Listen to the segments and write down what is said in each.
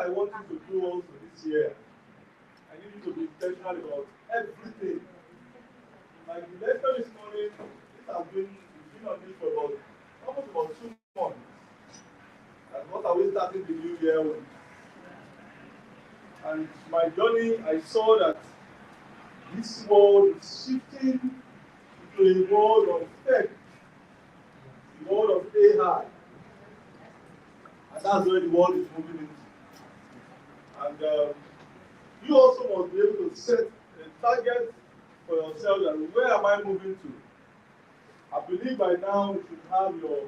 I want you to do also this year. I need you to be intentional about everything. Like the lecture this morning, this has been on this for almost about 2 months. And what are we starting the new year with? And my journey, I saw that this world is shifting into a world of tech, the world of AI. And that's where the world is moving into. And you also must be able to set a target for yourself that where am I moving to? I believe by now you should have your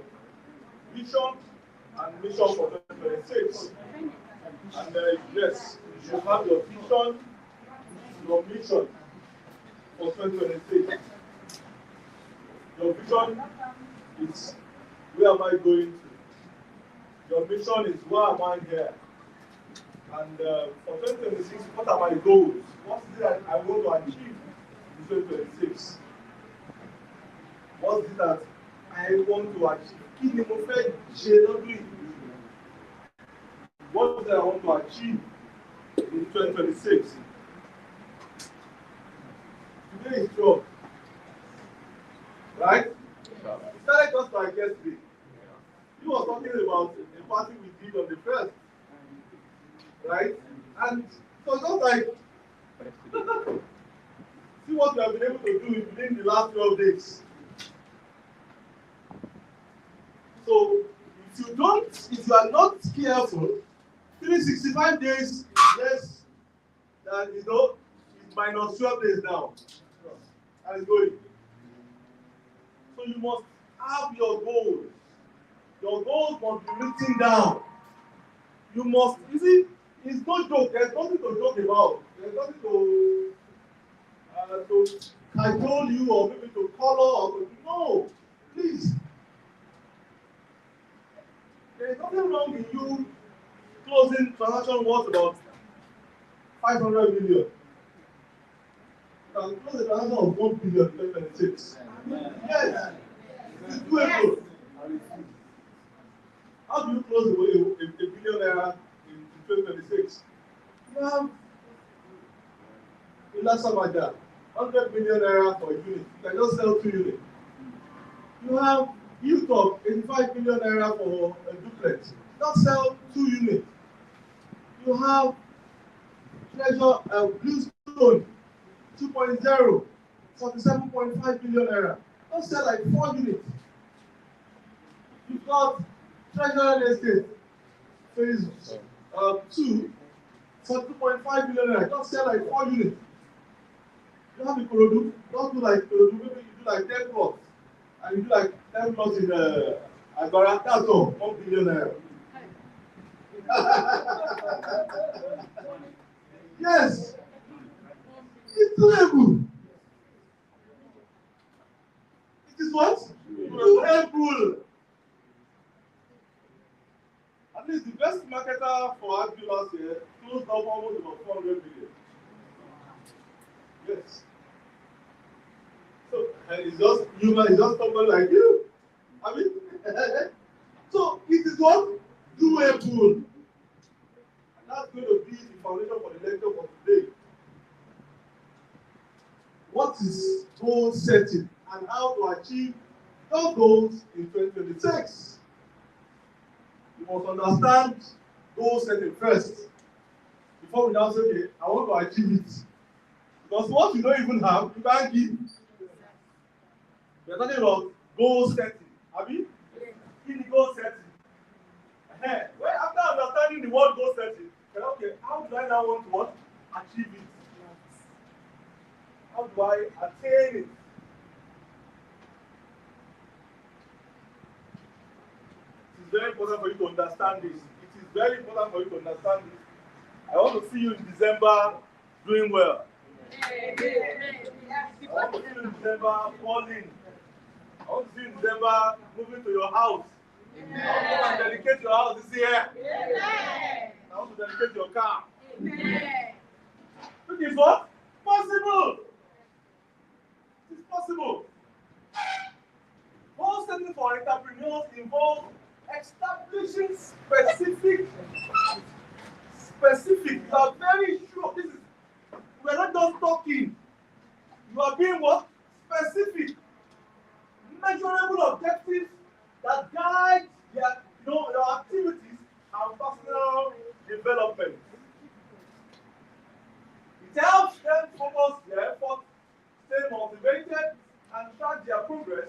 vision and mission for 2026. And yes, you should have your vision, your mission for 2026. Your vision is where am I going to? Your mission is why am I here? And for 2026, what are my goals? What is it that I want to achieve in 2026? What is it that I want to achieve? Kí ni mo fẹ́ ṣe lọ́dún yìí? What is it I want to achieve in 2026? Today is 12. Right? It started just like yesterday. You were talking about a party we did on the 1st. Right? And so just like, see what we have been able to do within the last 12 days. So, if you are not careful, 365 days is less than, it's minus 12 days now. And it's going. So you must have your goals. Your goals must be written down. You must, you see, it's no joke. There's nothing to joke about. There's nothing to cajole you or maybe to color or to, no, please. There is nothing wrong in you closing transaction worth about 500 million. You can close a transaction of 1 billion in 2026. Yes, it's doable. How do you close a billion naira in 2026? You have in Lasamaja, 100 million naira for a unit. You can just sell 2 units. You have Hilltop, 85 million naira for a duplex. Just sell 2 units. You have Treasure Bluestone 2.0, 47.5 billion naira. Just sell like 4 units. You've got Treasure Real Estate phase 2, 42.5 billion naira. Just sell like 4 units. You have Ikorodu, don't do like Ikorodu, maybe you do like 10 plots. And you do like 10 plots in Agbara, that's all, 1 billion naira. Yes, it's doable. It is what? Doable. At least the best marketer for Agri last year closed up almost about 400 million. Yes. So, and it's just human, it's just someone like you. I mean, so it is what? Doable. And that's going to be the foundation for the lecture for today. What is goal setting and how to achieve your goals in 2026? You must understand goal setting first before we now say, okay, I want to achieve it. Because what you don't even have, you can't give. We are talking about goal setting. Have you? In the goal setting. Well, after understanding the word goal setting, okay, how do I now want to what? Achieve it? How do I attain it? It is very important for you to understand this. It is very important for you to understand this. I want to see you in December doing well. I want to see you in December falling. I want to see you in December moving to your house. I want to dedicate your house this year. I want to dedicate your car. Which is what? Possible. It's possible. Goal setting for entrepreneurs involves establishing specific development. It helps them focus their efforts, stay motivated, and track their progress,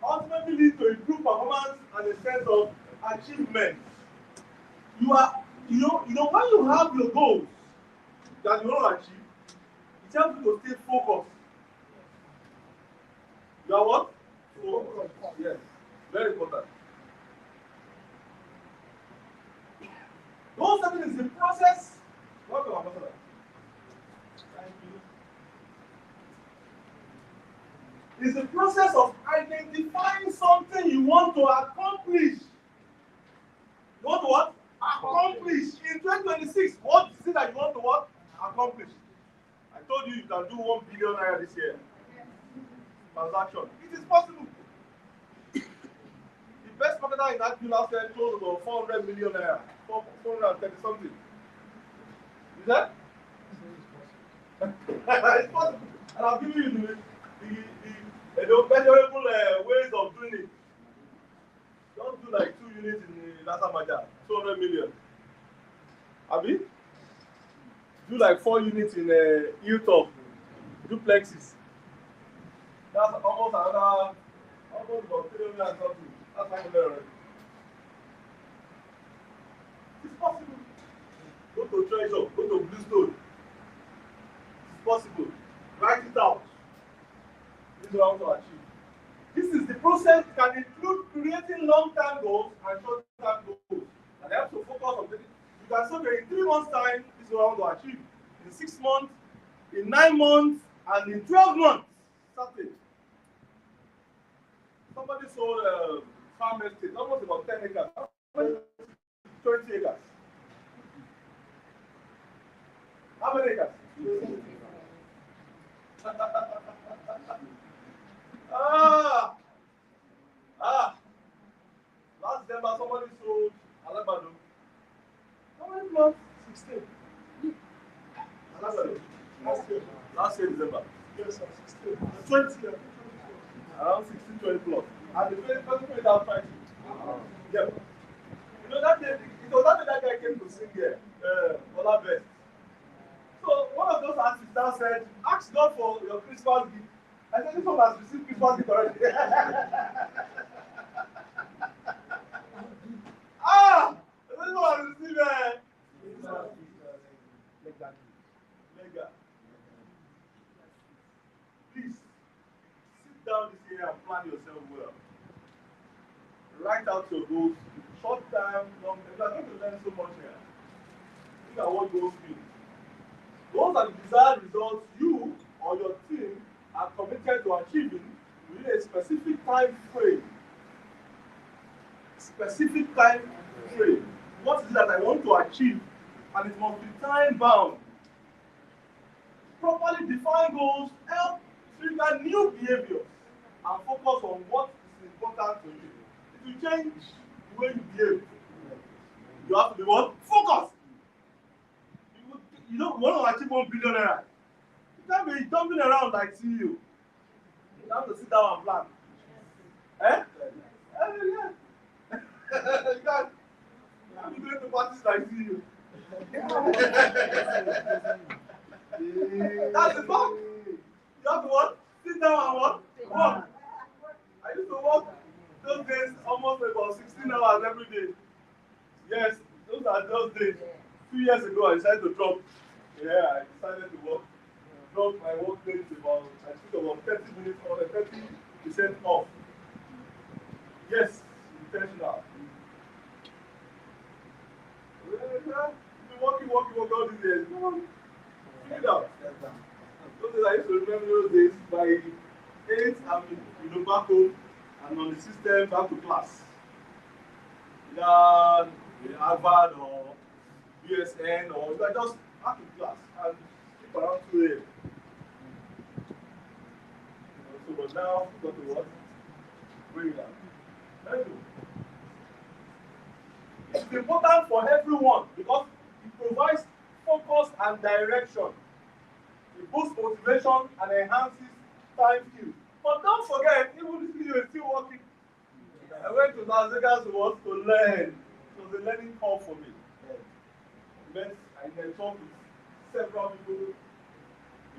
ultimately lead to improved performance and a sense of achievement. You are, when you have your goals that you want to achieve, it helps you to stay focused. You are what? Focused. Yes. Very important. Goal setting is the process. Welcome, Ambassador. Thank you. It's the process of identifying something you want to accomplish. You want to what? Accomplish. In 2026, what is it that you want to what? Accomplish. I told you can do 1 billion naira this year. Transaction. It is possible. The best marketer in that last year told about 400 million naira. 430 something. Is that? It's possible. And I'll give you the measurable ways of doing it. Don't do like 2 units in Lasa Maja, 200 million. Abi? Do like 4 units in Hilltop, duplexes. That's almost another, almost about 300 and something. That's 500 already. It's possible. Go to Treasure, go to Bluestone. It's possible. Write it out. This is what I want to achieve. This is the process can include creating long-term goals and short-term goals. And helps to focus on it. You can say, okay, in 3 months' time, this is what I want to achieve. In 6 months, in 9 months, and in 12 months. Something. Somebody sold farm estate, almost about 10 acres. 20 acres. How many acres? Last December, somebody sold Alabado. How many months? 16. Alabado. Last year, December. Yes, sir, 16. 20. Around 16, 20 plus. And the person paid out price. Yeah. You know, that day, it was that day that guy came to sing here, Ola Best. So one of those artists now said, ask God for your Christmas gift. I said, this one has received Christmas gift already. This one has received Lega. Please, sit down this year and plan yourself well. Write out your goals, short time, long term. You are going to learn so much here. Look at what goals mean. Those are the desired results you or your team are committed to achieving within a specific time frame. Specific time frame. What is it that I want to achieve? And it must be time bound. Properly defined goals help trigger new behaviors and focus on what is important to you. It will change the way you behave. You have to be what? Focused. You don't want to achieve 1 billion naira. You can't be jumping around like CEO. You have to sit down and plan. Eh? Yeah. You can't be going to parties like CEO. That's the fact. You have to what? Sit down and what? Work. I used to work those days almost about 16 hours every day. Yes, those are those days. 2 years ago, I decided to drop. Yeah, I decided to drop my work days about, I took about 30 minutes or 30% off. Yes, intentional. You've been working all these days. Come on. Figure it out. Those days I used to remember those days by 8, I'm back home and on the system back to class. Either Harvard or BSN or just back to class and keep around 2 a.m. So, but now, got to what? Bring it out. Very good. It's important for everyone because it provides focus and direction. It boosts motivation and enhances time skills. But don't forget, even this video is still working. I went to Las Vegas to learn. It was a learning curve for me. met, I network with several people,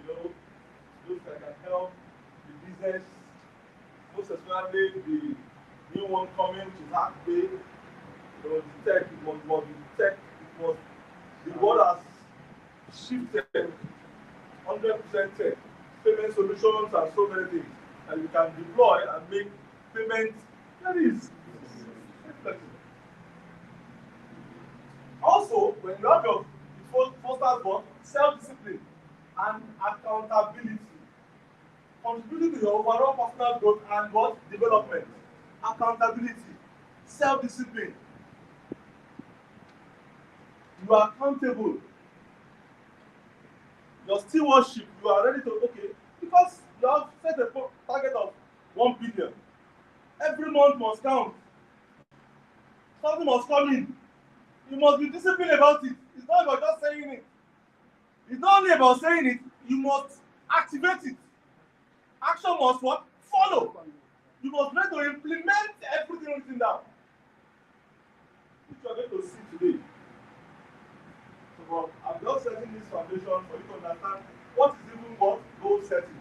those that can help the business, most especially the new one coming to hack day, the tech, it was the tech, it was, the world has shifted 100% tech, payment solutions and so many things that you can deploy and make payments very easy. Also, when you have your fosters what? Self-discipline and accountability. Contributing to your overall personal growth and what? Development. Accountability. Self-discipline. You are accountable. Your stewardship, you are ready to, okay, because you have set a target of 1 billion. Every month must count. Something must come in. You must be disciplined about it. It's not about just saying it. It's not only about saying it, you must activate it. Action must what? Follow. You must be ready to implement everything written down. Which you are going to see today. So I'm just setting this foundation for you to understand what is even what goal setting.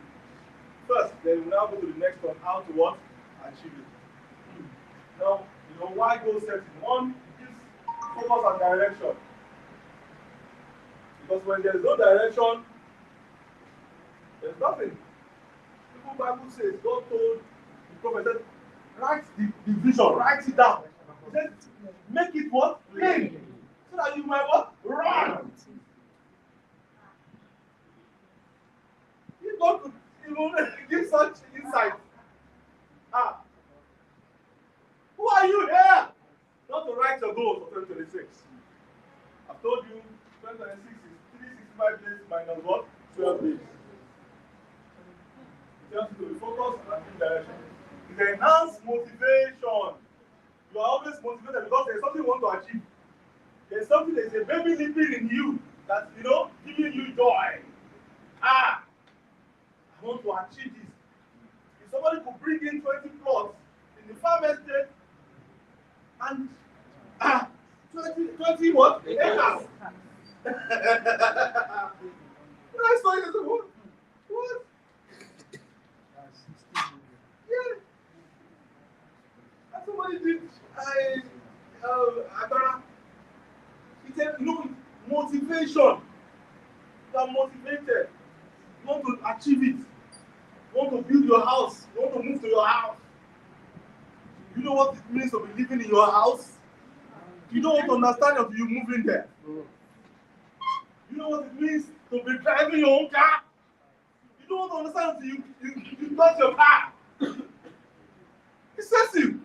First, then we'll now go to the next one, how to what? Achieve it. Now, why goal setting? One, focus on direction. Because when there is no direction, there's nothing. The Bible says, God told the prophet, write the vision, write it down. He said, make it what? Plain. So that you might what? Run. If God could even give such insight. Who are you here? Not to write your goals for 2026. I've told you 2026 is 365 days minus what? 12 days. It helps you to be focused and in direction. It enhances motivation. You are always motivated because there's something you want to achieve. There's something, there's a baby living in you that's, giving you joy. I want to achieve this. If somebody could bring in 20 plots in the farm estate and 20 what? Acres. When I saw it, I said, what? Yeah. And somebody did, he said, motivation. You are motivated. You want to achieve it. You want to build your house. You want to move to your house. You know what it means to be living in your house? You don't want to understand of you moving there. You know what it means to be driving your own car? You don't want to understand until you got your car. It saves you.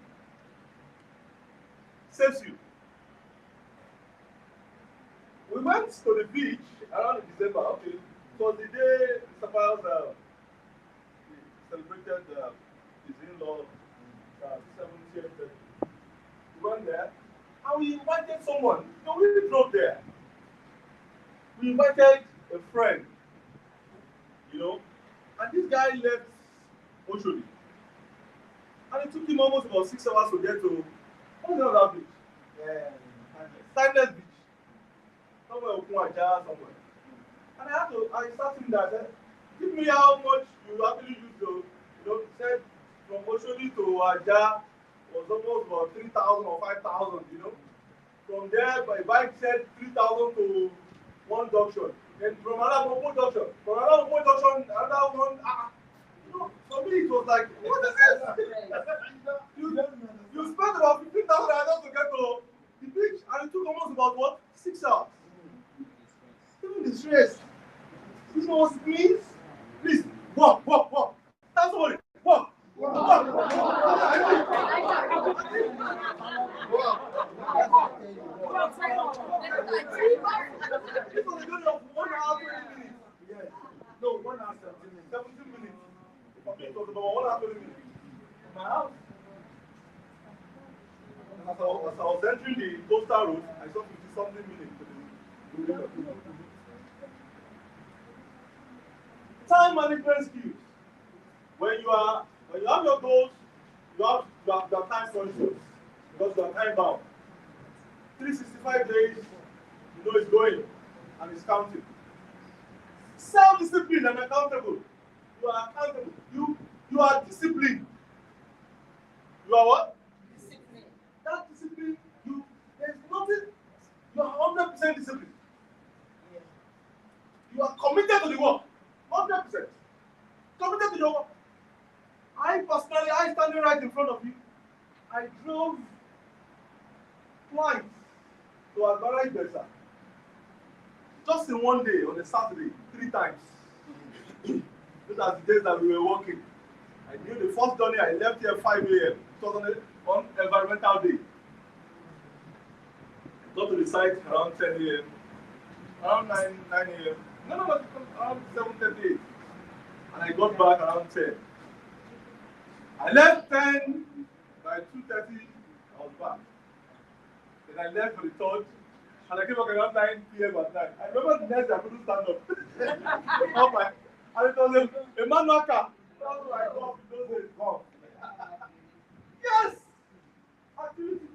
Saves you. We went to the beach around December. Okay, it was the day Mr. Piles celebrated his in-law 70th birthday. We went there and we invited someone. We drove there. We invited a friend, and this guy left Oshodi. And it took him almost about 6 hours to get to, what's the name of that beach? Timeless Beach. Somewhere Okumaja, somewhere. And I sat him there and said, give me how much you actually use to, he said from Oshodi to Aja was almost about 3,000 or 5,000, From there, my bike said 3,000 to one junction. Then from another junction, another one, for me it was like, what is this? You spent about 15,000 just to get to the beach, and it took almost about what? 6 hours. Even the stress. You know what it means? Please, walk. That's all. Walk. This was a journey of 1 hour 20 minutes. Yes. No, 1 hour 17 minutes. For me, it was about 1 hour 20 minutes. From my house. And as I was entering the coastal road, I saw 50-something minutes. Time management skills. When you have your goals, you have time conscious because you are time bound. 365 days, know it's going and it's counting. Self-discipline and accountable. You are accountable. You are disciplined. You are what? Discipline. That discipline, there's nothing, you are 100% disciplined. Yeah. You are committed to the work. 100%. Committed to your work. I standing right in front of you, I drove twice to Agbara Ibesa. Just in one day, on a Saturday, 3 times. Those are the days that we were working. I knew the first journey I left here 5 a.m. It was on environmental day. I got to the site around 10 a.m. Around 9 a.m. No, around 7:38. And I got back around 10. I left 10, by 2:30, I was back. Then I left for the third, and I came back around 9 p.m. at night. I remember the next day I couldn't stand up. And it was a manual car. That was like, God, those days gone. Yes! Activity.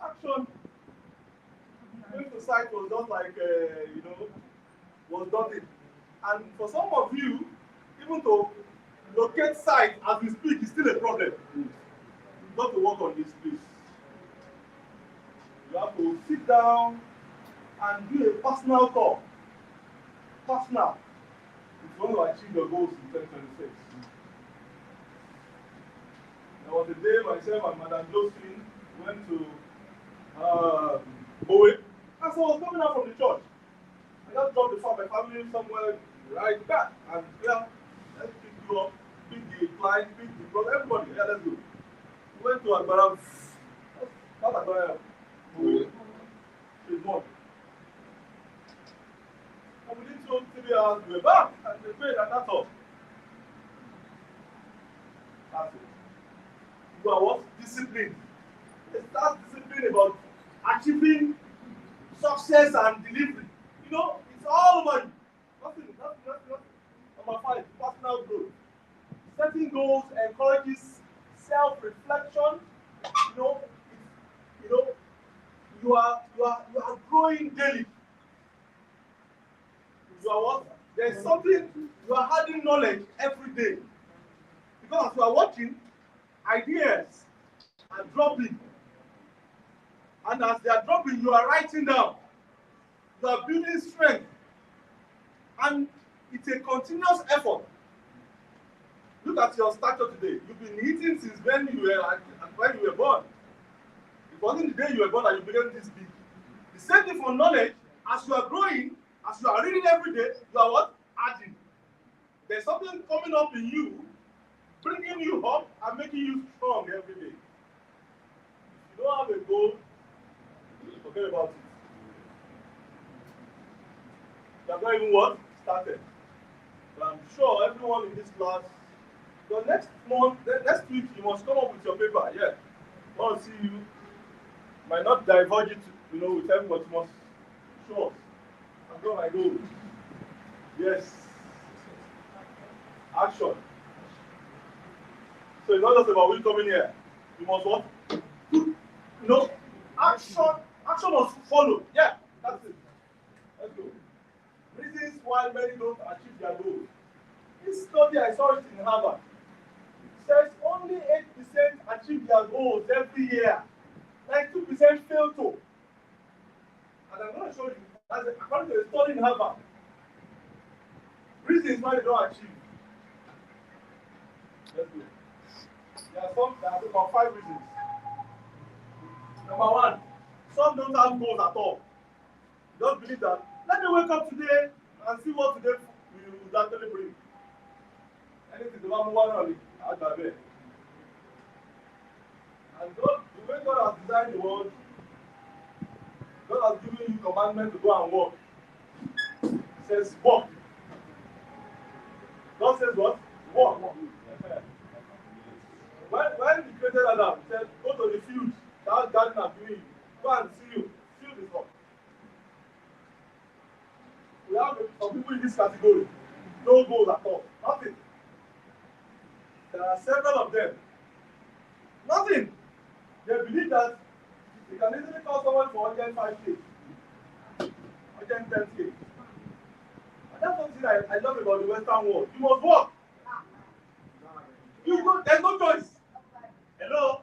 Action. Going to site was just like, was nothing. And for some of you, even to locate site as we speak is still a problem. You've got to work on this, please. You have to sit down and do a personal call. Personal. If you want to achieve your goals in 2026. There was a day myself and Madam Josephine went to Bowie. And so I was coming out from the church. I just dropped my family somewhere right back. And yeah, let's pick you up, pick the client, pick the brother, everybody. Yeah, let's go. We went to Agbara. Not Agbara. Bowie. She's one. And within 2 or 3 hours, we were back. And they prayed, and that's all. That's it. You are what? Discipline. That's discipline about achieving success and delivery. It's all over you. Nothing. Number 5, personal growth. Setting goals encourages self-reflection. You are growing daily. You are what? There's something, you are adding knowledge every day. Because as you are watching, ideas are dropping. And as they are dropping, you are writing down. You are building strength. And it's a continuous effort. Look at your stature today. You've been eating since when you were born. It wasn't the day you were born that you became this big. The same thing for knowledge. As you are growing, as you are reading every day, you are what? Adding. There's something coming up in you, bringing you up and making you strong every day. If you don't have a goal, forget about it. You have not even what? Started. But I'm sure everyone in this class, the next week, you must come up with your paper. Yeah. I want to see you. Might not diverge it, with everybody, you must show us. I've got my goal. Yes. Action. So it's not just about we coming here. You must what? Action must follow. Yeah, that's it. Let's go. Reasons why many don't achieve their goals. This study, I saw it in Harvard. It says only 8% achieve their goals every year. 92% fail to. And I'm going to show you, according to a study in Harvard, reasons why they don't achieve. Let's go. There are about 5 reasons. Number 1, some don't have goals at all. You just believe that, let me wake up today and see what today will actually bring. Anything to move on early, I'll be there. And God, the way God has designed the world, God has given you commandment to go and work. He says, walk. God says what? Walk. When he created Adam, he said, go to the field. That garden I'm giving you. Go and see you. Field is up. We have some people in this category. No goals at all. Nothing. There are several of them. Nothing. They believe that they can easily call someone for 105K. Agent 10K. And that's something I love about the Western world. You must work. There's no choice. Hello?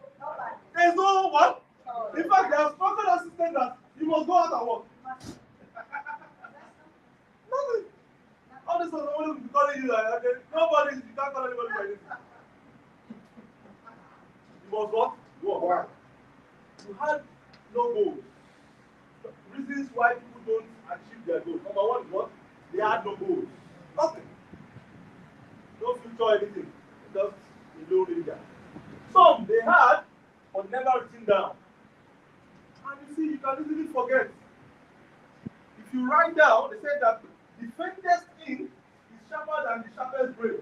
There's no what? In fact, they have structured a system that you must go out and work. Nothing. All this was only calling you like, okay, nobody, you can't call anybody by this. You must what? Work. You had no goals. Reasons why people don't achieve their goals. Number one is what? They had no goals. Nothing. No future, anything. Just a low ranger. Some they had, but never written down. And you see, you can easily forget. If you write down, they say that the faintest ink is sharper than the sharpest brain.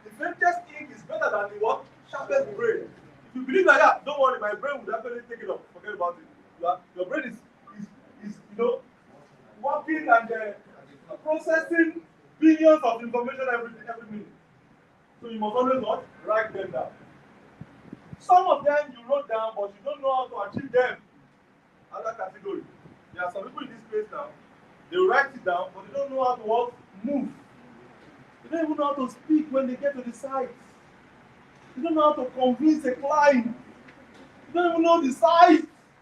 The faintest ink is better than the what? Sharpest brain. If you believe like that, don't worry, my brain will definitely take it up. Forget about it. Your brain is working and processing billions of information every minute. So you must always what? Write them down. Some of them you wrote down, but you don't know how to achieve them. Other category. There are some people in this place now. They write it down, but they don't know how to what? Move. They don't even know how to speak when they get to the site. They don't know how to convince a client. They don't even know the size.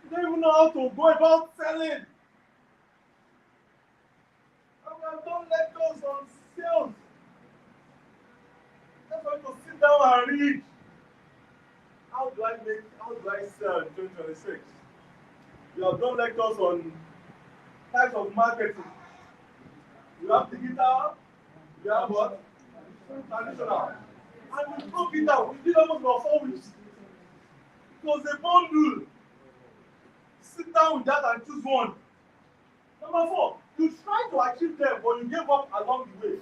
They don't even know how to go about selling. And we have done lectures on sales. That's why to sit down and read. How do I sell in 2026? You have done lectures on types of marketing. You have digital, you have what? Traditional. And we broke it down. We did almost for 4 weeks. It was a bundle. Sit down with that and choose one. Number 4, you try to achieve them, but you gave up along the way.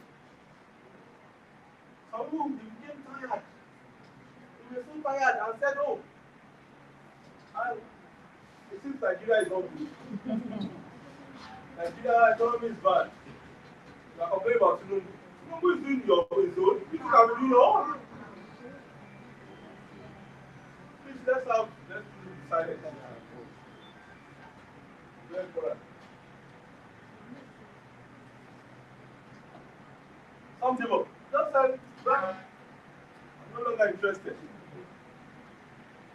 Some people became tired. They were so tired and said, oh, it seems Nigeria is not good. Nigeria economy is bad. You are complaining about Tinubu. Tinubu is doing his own. You can do your own. Please, let's do silence. Very important. Some people just said, I'm no longer interested.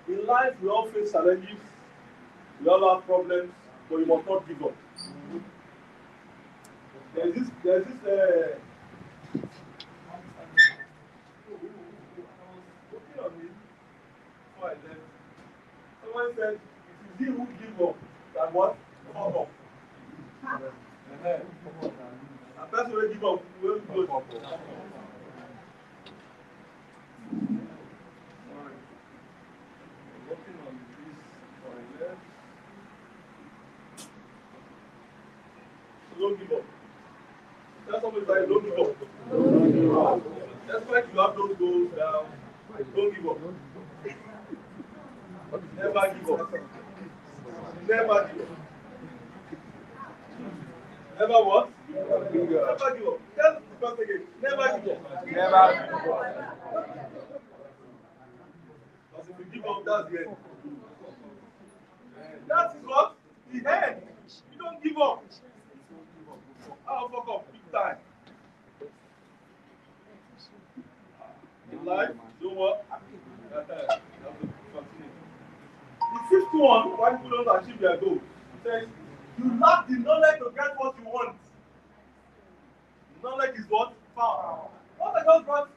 In life, we all face challenges, we all have problems, but you must not give up. There's this I was working on it before I left. Someone said, it is he who gives up that what? Fuck up. A person will give up, will go up. Working on this for a year. So don't give up. That's something like don't give up. Don't give up. That's why you have those goals down. Don't give up. Never give up. Never give up. Never what? Never give up. Tell the person again. Never give up. Never give up. Because if you give up, that's the end. That is what? The end. You don't give up. I'll fuck up big time. In life, do what? The fifth one, why people don't achieve their goal, says you lack the knowledge to get what you want. Knowledge is what? Power. What I just brought,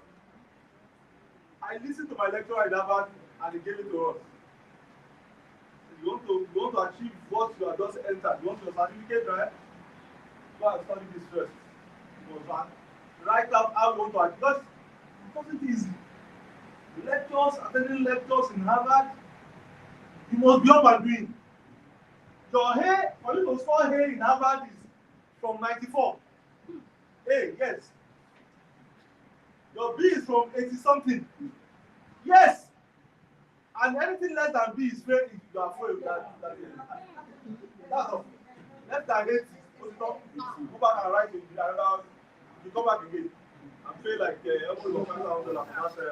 I listened to my lecturer in Harvard and he gave it to us. You want to achieve what you have just entered. You want your certificate, right? Go and study this first. You must write out how you want to achieve. Because it wasn't easy. Lectures, attending lectures in Harvard, you must be up and doing. Your hair, for you to score hair in Harvard is from 94. A, yes. Your B is from 80 something. Yes. And anything less than B is fair if you are afraid of that. That's all. Less than 80, go back and write it. You come back again and pay like almost $5,000 for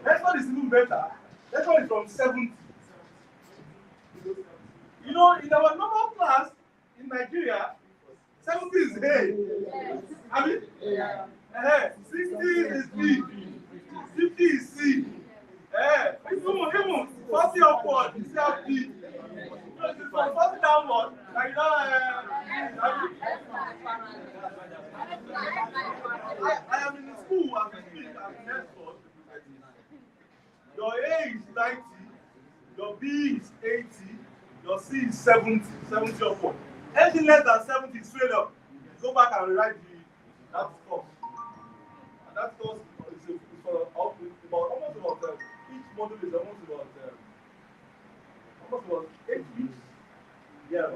Next one is even better. Next one is from 70. You know, in our normal class in Nigeria, 70 is A. I mean, 60 is B, 50 is C. Even 40 upward, you still have B. So it's from 40 downward, like I am in the school as we speak, I'm in Oxford. Your A is 90, your B is 80, your C is 70 upward. Anything less than 70 is straight up. Go back and rewrite that course. And that course is for almost about each module is almost about 8 weeks. Yeah.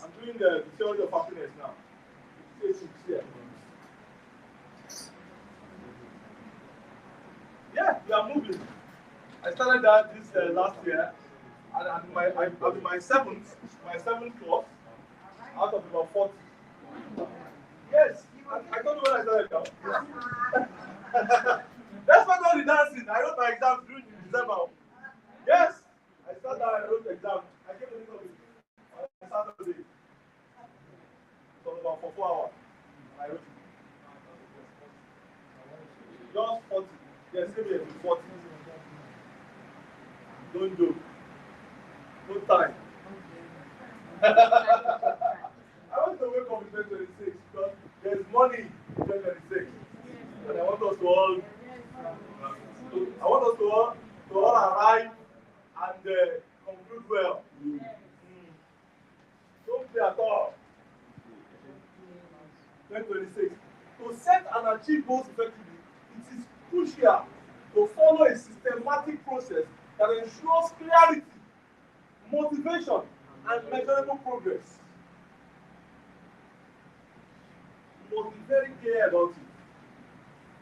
I'm doing the theory of happiness now. 8 weeks, yeah. Yeah, we are moving. I started that this last year, and I'm in my seventh course out of about 40. Yes, I don't know when I started now. That's why all the dancing. I wrote my exams during December. Yes, I started. I wrote the exam. I came to the college on Saturday. It was about for 4 hours. I wrote it. Just 40. Yes, came here with 40. Don't joke. No time. I want to wake up in 2026 because there's money in 2026. And I want us to all arrive and conclude well. Don't play at all. 2026. To set and achieve goals effectively, it is crucial to follow a systematic process that ensures clarity, motivation, and measurable progress. You must be very clear about it.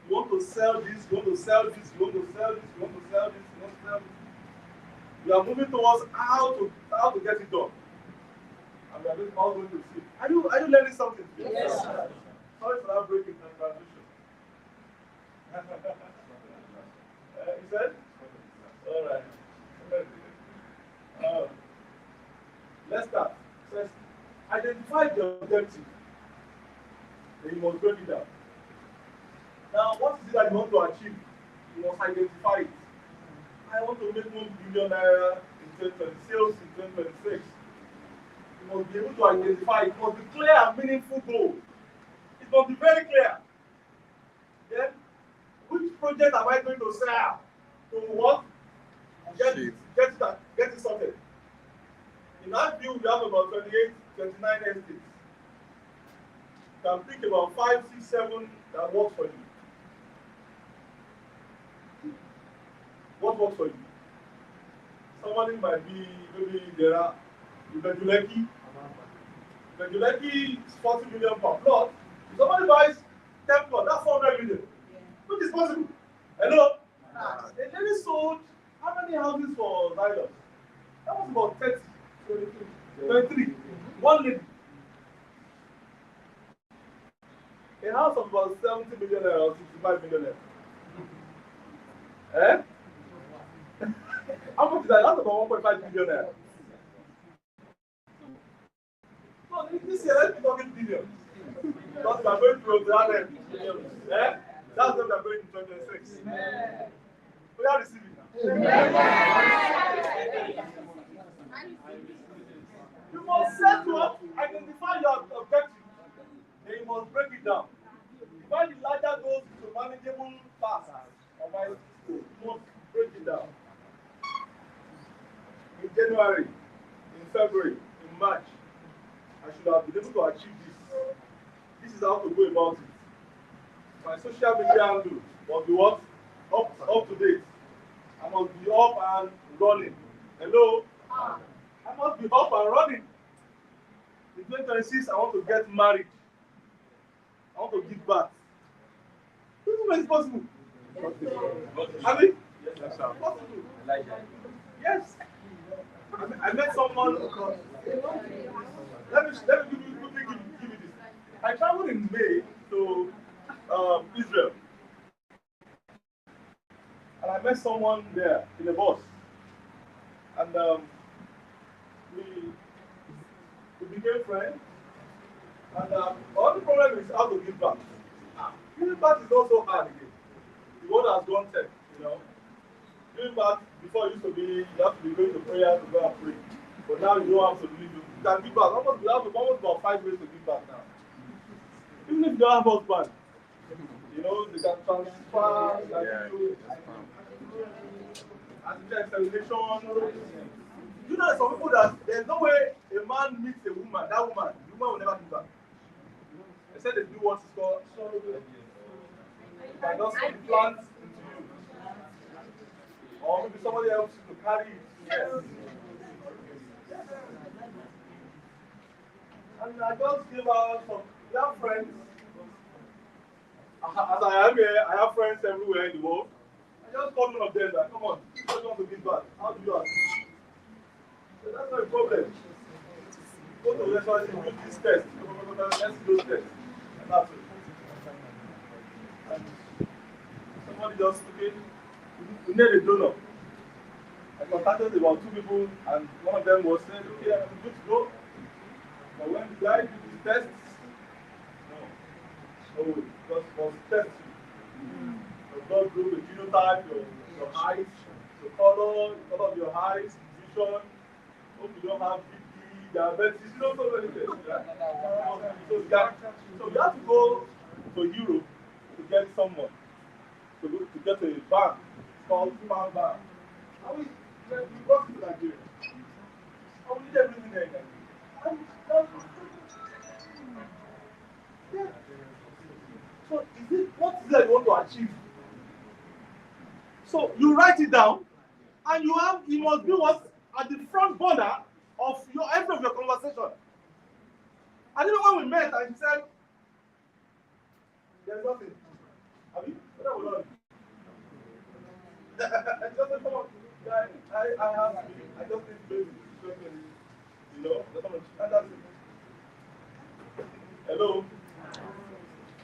You want to sell this, you want to sell this, you want to sell this, you want to sell this, you want to sell this. You are moving towards how to get it done. And we are all going to see. Are you learning something? Yes, sir. Sorry for that break in the transition. You said? All right. Let's start. First, identify the objective. Then you must break it down. Now, what is it that you want to achieve? You must identify it. I want to make $1 billion in 2020, sales in 2026. You must be able to identify it. It must be clear and meaningful goal. It must be very clear. Then, which project am I going to sell? To what? Get it sorted. In that view, we have about 28, 29 estates. You can think about 5, 6, 7 that works for you. What works for you? Somebody might be maybe there are Ibejuleki. Ibejuleki is 40 million per plot. If somebody buys 10 plots, that's 400 million. Which is possible. Hello? A lady sold how many houses for Xylon? That was about 30. 23. One lady. A house of about 70 million or 65 million. Eh? How much is that? That's about 1.5 billion. No, this year, let's be talking billions. Because we are going to that end. Eh? That's what we are going to 2026. We are receiving. You must set up, identify your objective. Then you must break it down. Divide the larger goals into manageable tasks. You must break it down. In January, in February, in March, I should have been able to achieve this. This is how to go about it. My social media handle must be what? Up to date. I must be up and running. Hello? I must be up and running. In 2026, I want to get married. I want to give birth. This is possible. I mean, yes, sir. Possible. Yes. I met someone. Let me give you this. I traveled in May to Israel. And I met someone there in the bus. And we, we became friends. And all the problem is how to give back. Giving back is not so hard again. The world has gone tech, you know. Giving back before it used to be you have to be going to prayer to go and pray. But now you don't have to do it. You can give back. We have almost about 5 ways to give back now. Even if you don't have husband, you know, they can transfer, they can do examination. You know, some people that there's no way a man meets a woman, that woman, the woman will never give back. They said they do what is called can just implant into you. Or maybe somebody else to carry it. Yes. And I just give out some young friends. As I am here, I have friends everywhere in the world. I just call one of them that, come on, you just want to give back. How do you ask? So that's not a problem. Go to the restaurant and do this test. Let's do those tests. And that's it. And somebody just okay, we need a donor. I contacted about 2 people, and one of them was saying, okay, I'm good to go. But when the guy did his tests, no, just was testing. Your blood group, the genotype, your height, the color of your eyes, vision. Hope you don't have BP, diabetes, you know, so many things. Yeah? So you have to go to Europe to get someone, to get a bank called Farm Bank. And we brought it to Nigeria. And we did everything there again. Yeah. So what is that you want to achieve? So you write it down, and you must be what at the front border of your end of your conversation. I don't know when we met, and he said, "There's nothing." Have you? I just said, "Come on, guy. I just need baby. You know, and that's it." Hello.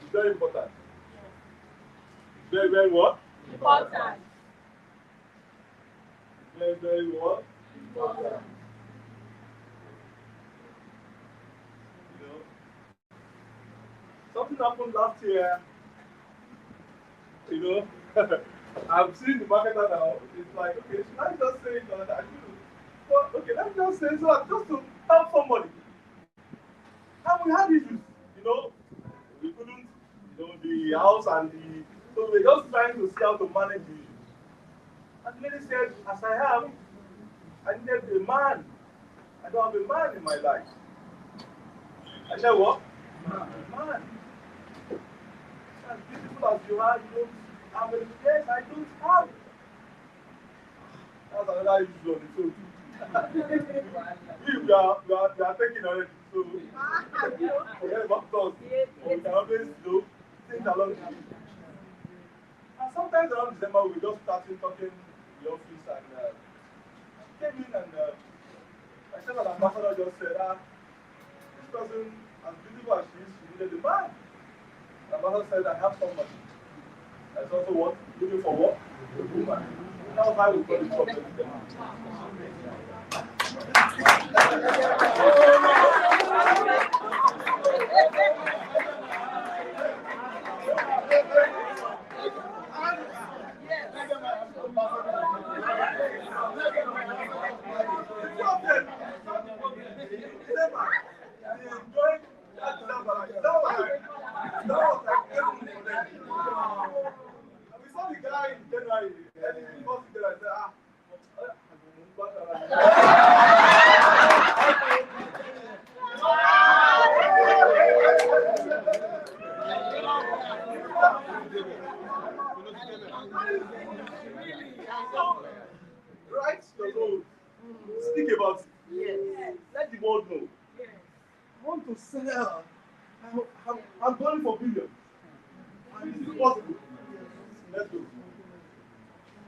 It's very important. Very, very what? Important. Very, very what? Important. You know, something happened last year. You know, I'm seeing the marketer now. It's like, okay, should I just say it or that? Well, okay, let me just say so just to help somebody. And we had issues, you know. We couldn't, you know, the house and so we're just trying to see how to manage the issues. And the lady said, as I am, I needed a man. I don't have a man in my life. I said, what? Man. As beautiful as you are, you don't have a yes, I don't have. That's another issue on its own. we are taking already. So forget about us. We can always do things along the way. And sometimes around December we just started talking in the office and she came in and I said an ambassador just said, this person, as beautiful as she needed a man. The ambassador said, I have somebody. That's also what? Looking for what? A woman. That's how we got the problem with them. We saw the guy in January, and he was there. I said, write your goals. Speak about it. Yes. Let the world know. Yes. I want to sell. I'm going for billions. And this is possible. Let's go.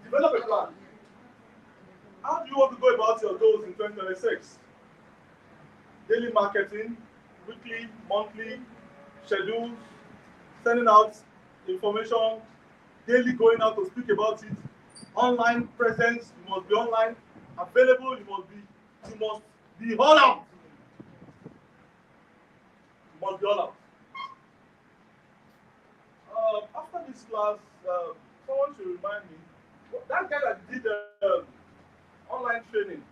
Develop a plan. How do you want to go about your goals in 2026? Daily marketing, weekly, monthly, schedules, sending out information, daily going out to speak about it, online presence, you must be online, available, you must be all out. You must be all out. After this class, someone should remind me, that guy that did online training,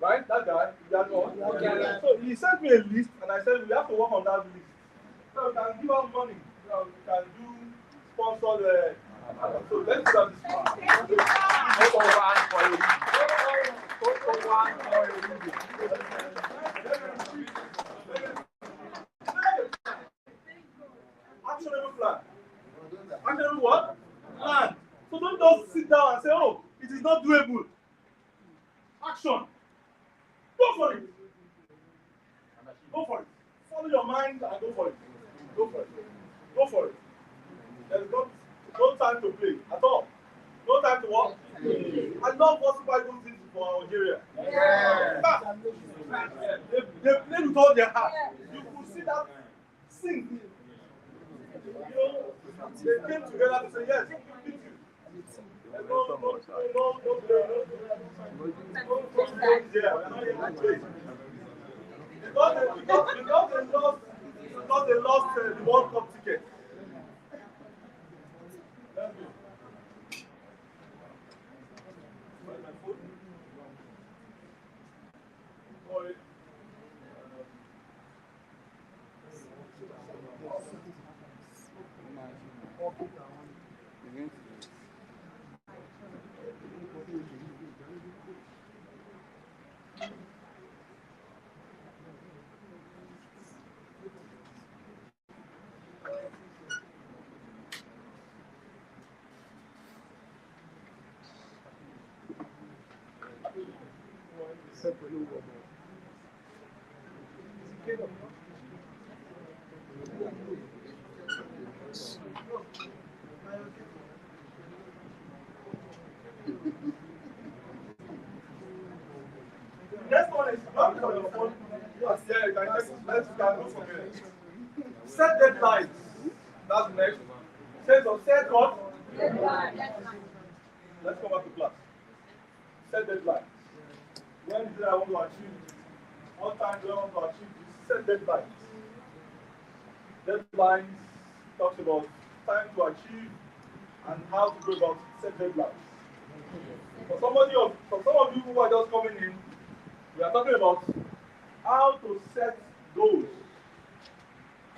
right? That guy, that one. Yeah. So he sent me a list, and I said we have to work on that list. So we can give out money. We can do sponsor. So let's do that. Actionable plan. Actionable what? Plan. So don't just sit down and say, oh, it is not doable. Action. Go for it. Go for it. Follow your mind and go for it. Go for it. Go for it. There's no time to play at all. No time to what? I love what Super Eagles did for Algeria. Yeah. They played with all their heart. You could see that sing. You know, they came together to say, yes, we beat you. Because they lost the World Cup ticket. Next one is let's go from here. Set deadlines. That's the next. Set what? Let's come back to class. Set deadlines. When do I want to achieve this? What time do I want to achieve this? Set deadlines. Deadlines talks about time to achieve and how to go about it. Set deadlines. For some of you who are just coming in, we are talking about how to set goals.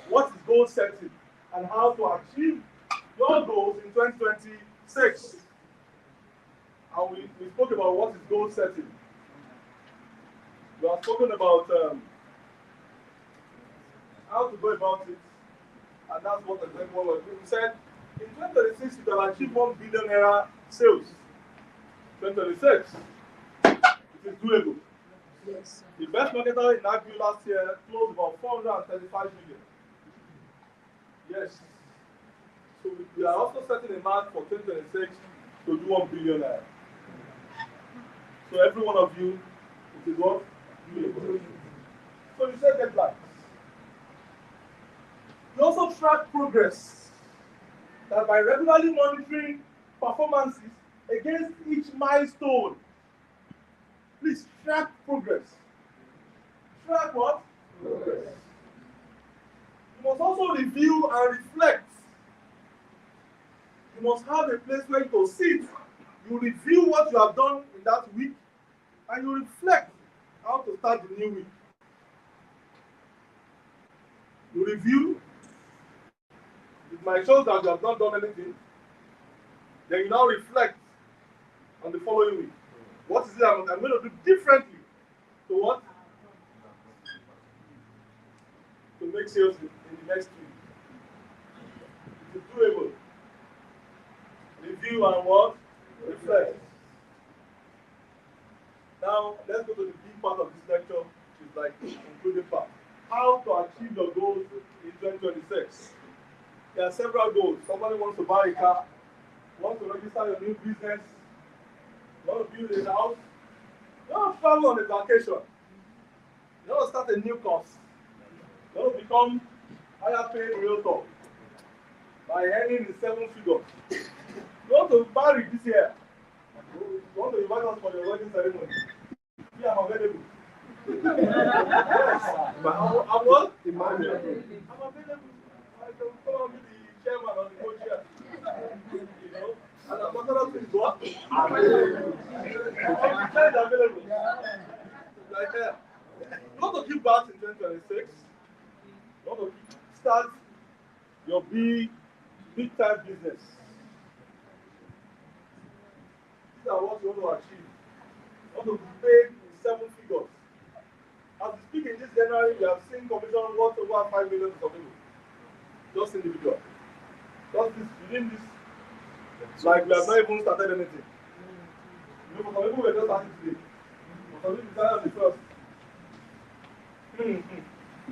What is goal setting and how to achieve your goals in 2026. And we spoke about what is goal setting. We have spoken about how to go about it, and that's what example was. We said in 2026 you can achieve $1 billion sales. 2026, it is doable. Yes. The best marketer in Agri last year closed about 435 million. Yes. So we are also setting a mark for 2026 to do $1 billion. So every one of you, it is what? Doable. So you set deadlines. You also track progress. That by regularly monitoring performances against each milestone. Please track progress. Track what? Progress. You must also review and reflect. You must have a place where you can sit. You review what you have done in that week and you reflect how to start the new week. You review. It might show that you have not done anything. Then you now reflect on the following week. What is it I'm going to do differently to what? To make sales in the next week. It is doable. Review and what? Reflect. Now, let's go to the big part of this lecture, which is like the concluding part. How to achieve your goals in 2026. There are several goals. Somebody wants to buy a car, wants to register your new business, you want to build a house, you want to travel on a vacation, you want to start a new course, you want to become higher paid realtor by earning in 7 figures. You want to marry this year. You want to invite us for your wedding ceremony? Yeah, I'm available. Yes. I'm what? Emmanuel. I'm available. I can come and be the chairman or the co-chair. You know? And I'm not going to what? I'm available. I'm available. Like, you want to give back in 2026? You want to start your big time business. These are what you want to achieve. You want to be paid in 7 figures. As we speak in this January, we have seen commission worth over 5 million for people. Just individual. Just this, within this, like we have not even started anything. You know, for some people, we're just starting today. For some people, we started on the first.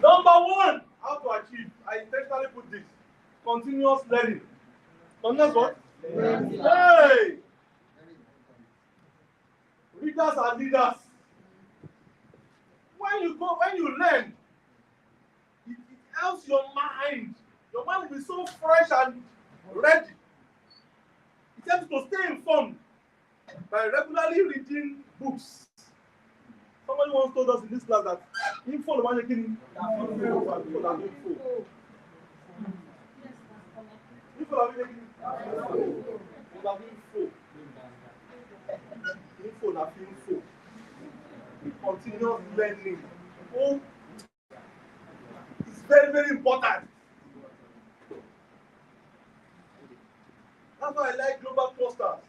Number one, how to achieve. I intentionally put this. Continuous learning. Continuous what? Hey! Readers are leaders. When you learn, it helps your mind. Your mind will be so fresh and ready. It helps to stay informed by regularly reading books. Somebody once told us in this class that info the making info. Continuous learning. Oh, it's very, very important. That's why I like global clusters.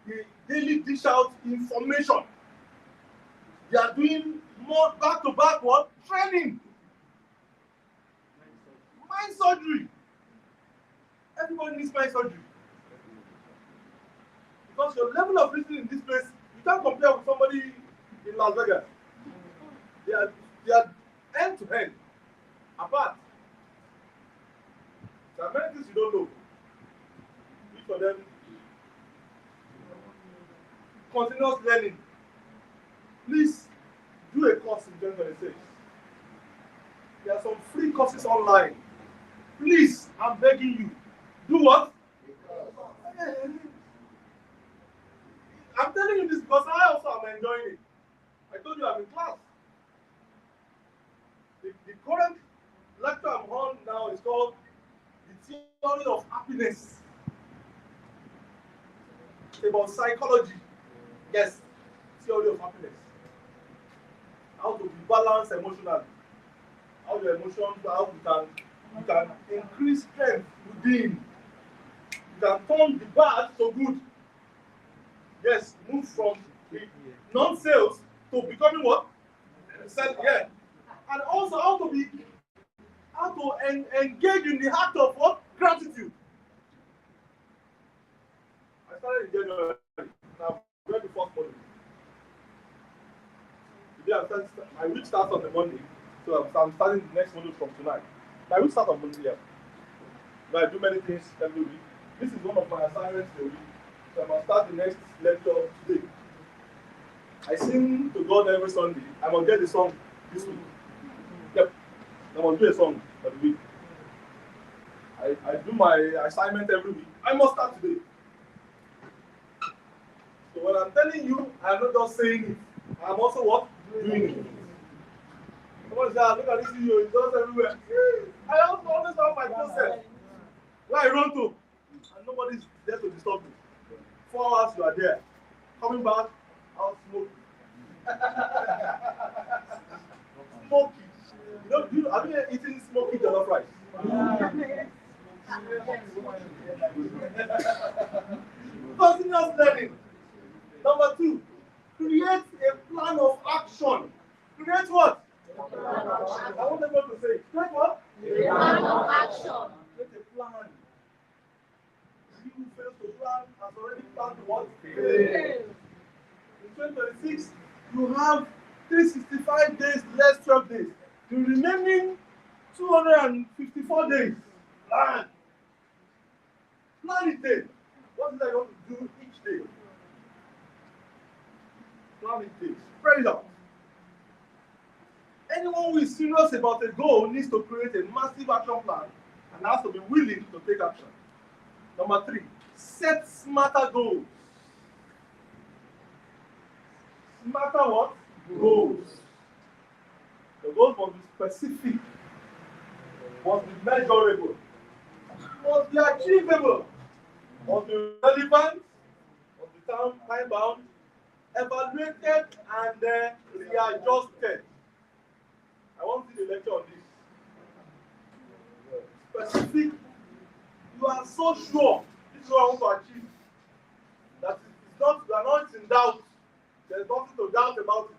They daily dish out information. They are doing more back-to-back what? Training. Mind surgery. Everybody needs mind surgery. Because your level of listening in this place, you can't compare with somebody in Las Vegas. They are end to end, apart. There are many things you don't know. Each of them, continuous learning. Please do a course in 2026. There are some free courses online. Please, I'm begging you. Do what? I'm telling you this because I also am enjoying it. I told you I'm in class. The current lecture I'm on now is called The Theory of Happiness. It's about psychology. Yes, theory of happiness. How to be balanced emotionally. How your emotions, how you can increase strength within. You can turn the bad to good. Yes, move from non-sales to becoming what? Yeah. And also how to engage in the act of what? Gratitude. I started in January. Now, where the first morning. Today my week starts on the Monday, so I'm starting the next module from tonight. My week starts on Monday. Yeah. But I do many things every week. This is one of my assignments for the week. So I'm going to start the next lecture today. I sing to God every Sunday. I'm going to get the song this week. Yep. I'm going to do a song for the week. I do my assignment every week. I must start today. So when I'm telling you, I'm not just saying it. I'm also what? Doing it. Someone says, look at this video, it's just everywhere. I also always have my process. Where I run to, and nobody's there to disturb me. 4 hours you are there. Coming back, I'll smoke. Smoky. You know, have you eaten smoky jollof rice? Continuous learning. Number 2, create a plan of action. Create what? I want everyone to say, create what? A plan of action. Create a plan. He who fails to plan has already planned to what? Fail. In 2026, you have 365 days less 12 days. The remaining 254 days. Plan. Plan it day. What is I going to do each day? Plan it day. Spread it out. Anyone who is serious about a goal needs to create a massive action plan and has to be willing to take action. Number 3, set smarter goals. matter what? Goals. The goals must be specific, must be measurable, must be achievable, must be relevant, must be time bound, evaluated, and readjusted. I want to see the lecture on this. Specific. You are so sure this is what I want to achieve that it's not, you are not in doubt. There is nothing to doubt about it.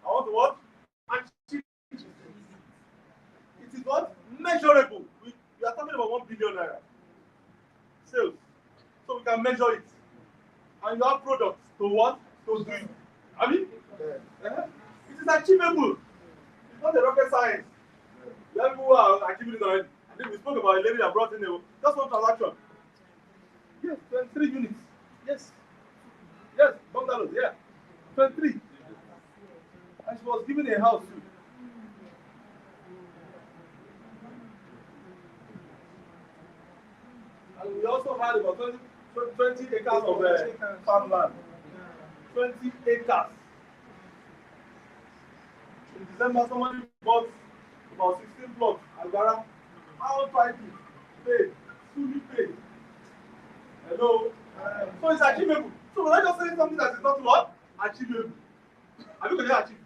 I want to what? Achieve it. It is what? Measurable. We are talking about 1 billion naira sales. So we can measure it. And you have products to what? To do it. I mean, it is achievable. It's not a rocket science. You have people who are achieving it already. I think we spoke about a lady that brought in just one transaction. Yes, 23 units. Yes. Yes, bungalows, yeah. 23. And she was given a house too. And we also had about 20 acres of farmland. 20 acres. In December, somebody bought about 16 plots. Alvara, outright paid, fully paid. Hello? So it's achievable. So when I just say something that is not what? Achievable. Are you going to achieve?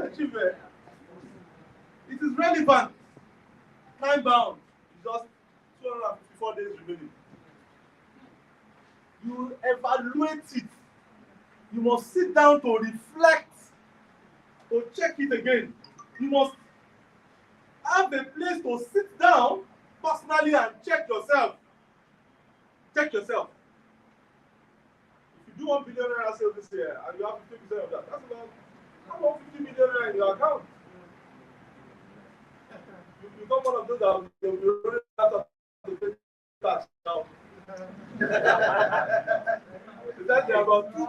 Achieve. It is relevant. Time bound. It's just 254 days remaining. You evaluate it. You must sit down to reflect, to check it again. You must have a place to sit down personally and check yourself. Check yourself. If you do 1 billion naira sales this year and you have 50% of that, that's about 50 million naira in your account. You become one of those that will be running out of the tax now. That there are about 2% or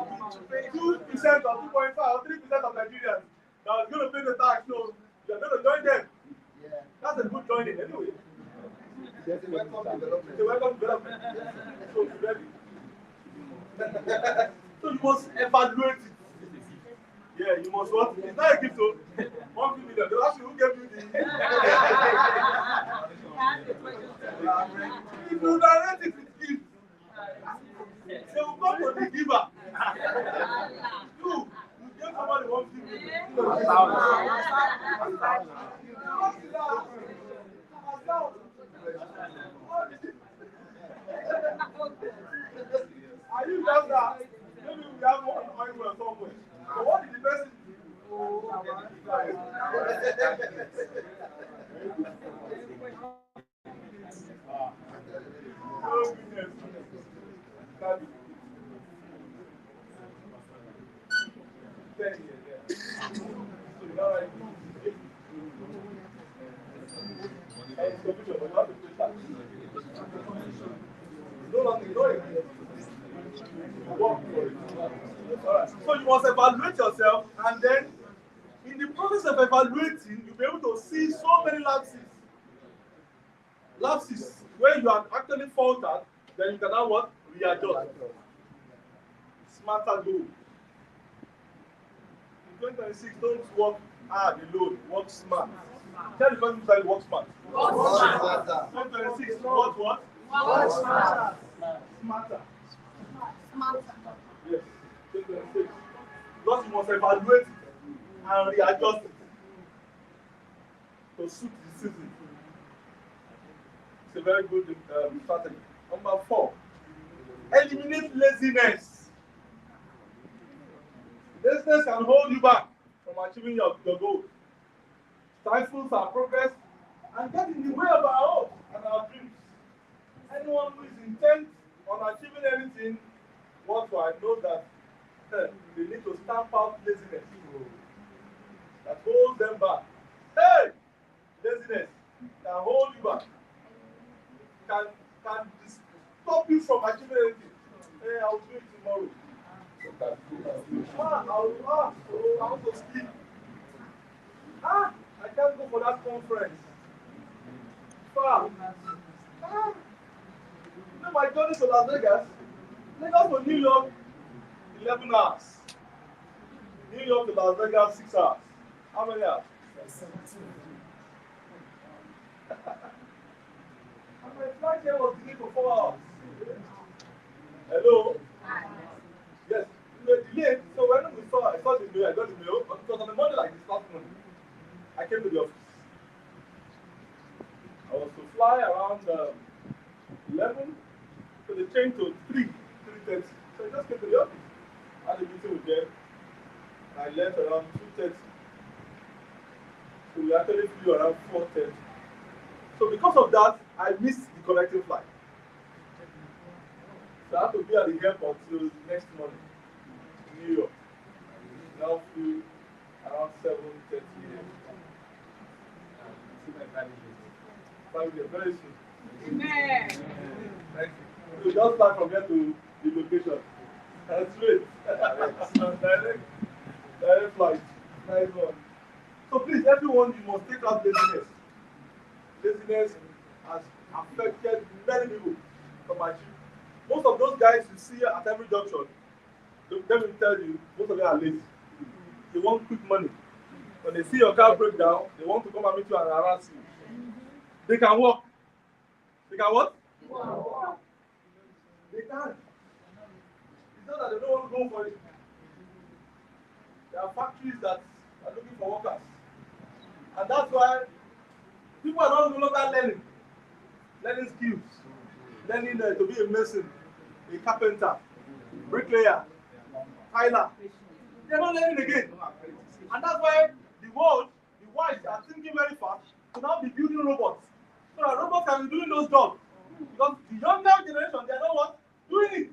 2.5 or 3% of Nigerians that are going to pay the tax, so you're going to join them. That's a good joining anyway. It's a welcome development. So be ready. So you must evaluate it. Yeah, you must what? It's not a gift, so 1 million. They'll ask you who gave you the. If you direct it with gift, they will come to the giver. You gave somebody 1 million. Are you just that? Maybe we have one oil somewhere. So what did the person do? Oh goodness. So you must evaluate yourself, and then in the process of evaluating, you'll be able to see so many lapses. Lapses where you have actually faltered, then you can now what? Readjust. Smarter goal. In 2026, don't work hard alone, work smart. Tell the person who work smart. Work smart. 2026, what? Work smart. Smarter. Smarter. Yes, 2026. Because you must evaluate it and readjust it to suit the season. It's a very good strategy. Number 4, eliminate laziness. Laziness can hold you back from achieving your goals, stifles our progress, and get in the way of our hopes and our dreams. Anyone who is intent on achieving anything, worthwhile, knows that they need to stamp out laziness that holds them back. Hey! Laziness can hold you back, can stop you from achieving anything. Hey, I'll do it tomorrow. I want to sleep. I can't go for that conference. Far. You know my journey to Las Vegas to New York, 11 hours. New York to Las Vegas, 6 hours. How many hours? And my flight here was delayed for 4 hours. Hello? Yes, we were delayed. So when I saw the mail, I got the mail. It was on a Monday like this last morning. I came to the office. I was to fly around 11 to the train to 3:30. So I just came to the office. I had a meeting with them. I left around 2:30. So we actually flew around 4:30. So because of that, I missed the connecting flight. So I had to be at the airport till next morning in New York. Now flew around 7:30 a.m. Family, very soon. Amen. Thank you. We just start from here to the location. That's great. Direct flight. Nice one. So please, everyone, you must take out laziness. Laziness has affected many people from my trip. Most of those guys you see at every junction, they will tell you, most of them are lazy. They want quick money. When they see your car break down, they want to come and meet you and harass you. They can walk. They can what? Wow. They can. It's not that they don't want to go for it. There are factories that are looking for workers. And that's why people are no longer learning skills, learning to be a mason, a carpenter, bricklayer, tiler. They're not learning again. And that's why the world, the wise are thinking very fast to now be building robots. So that robots can be doing those jobs. Because the younger generation, they are not what? Doing it.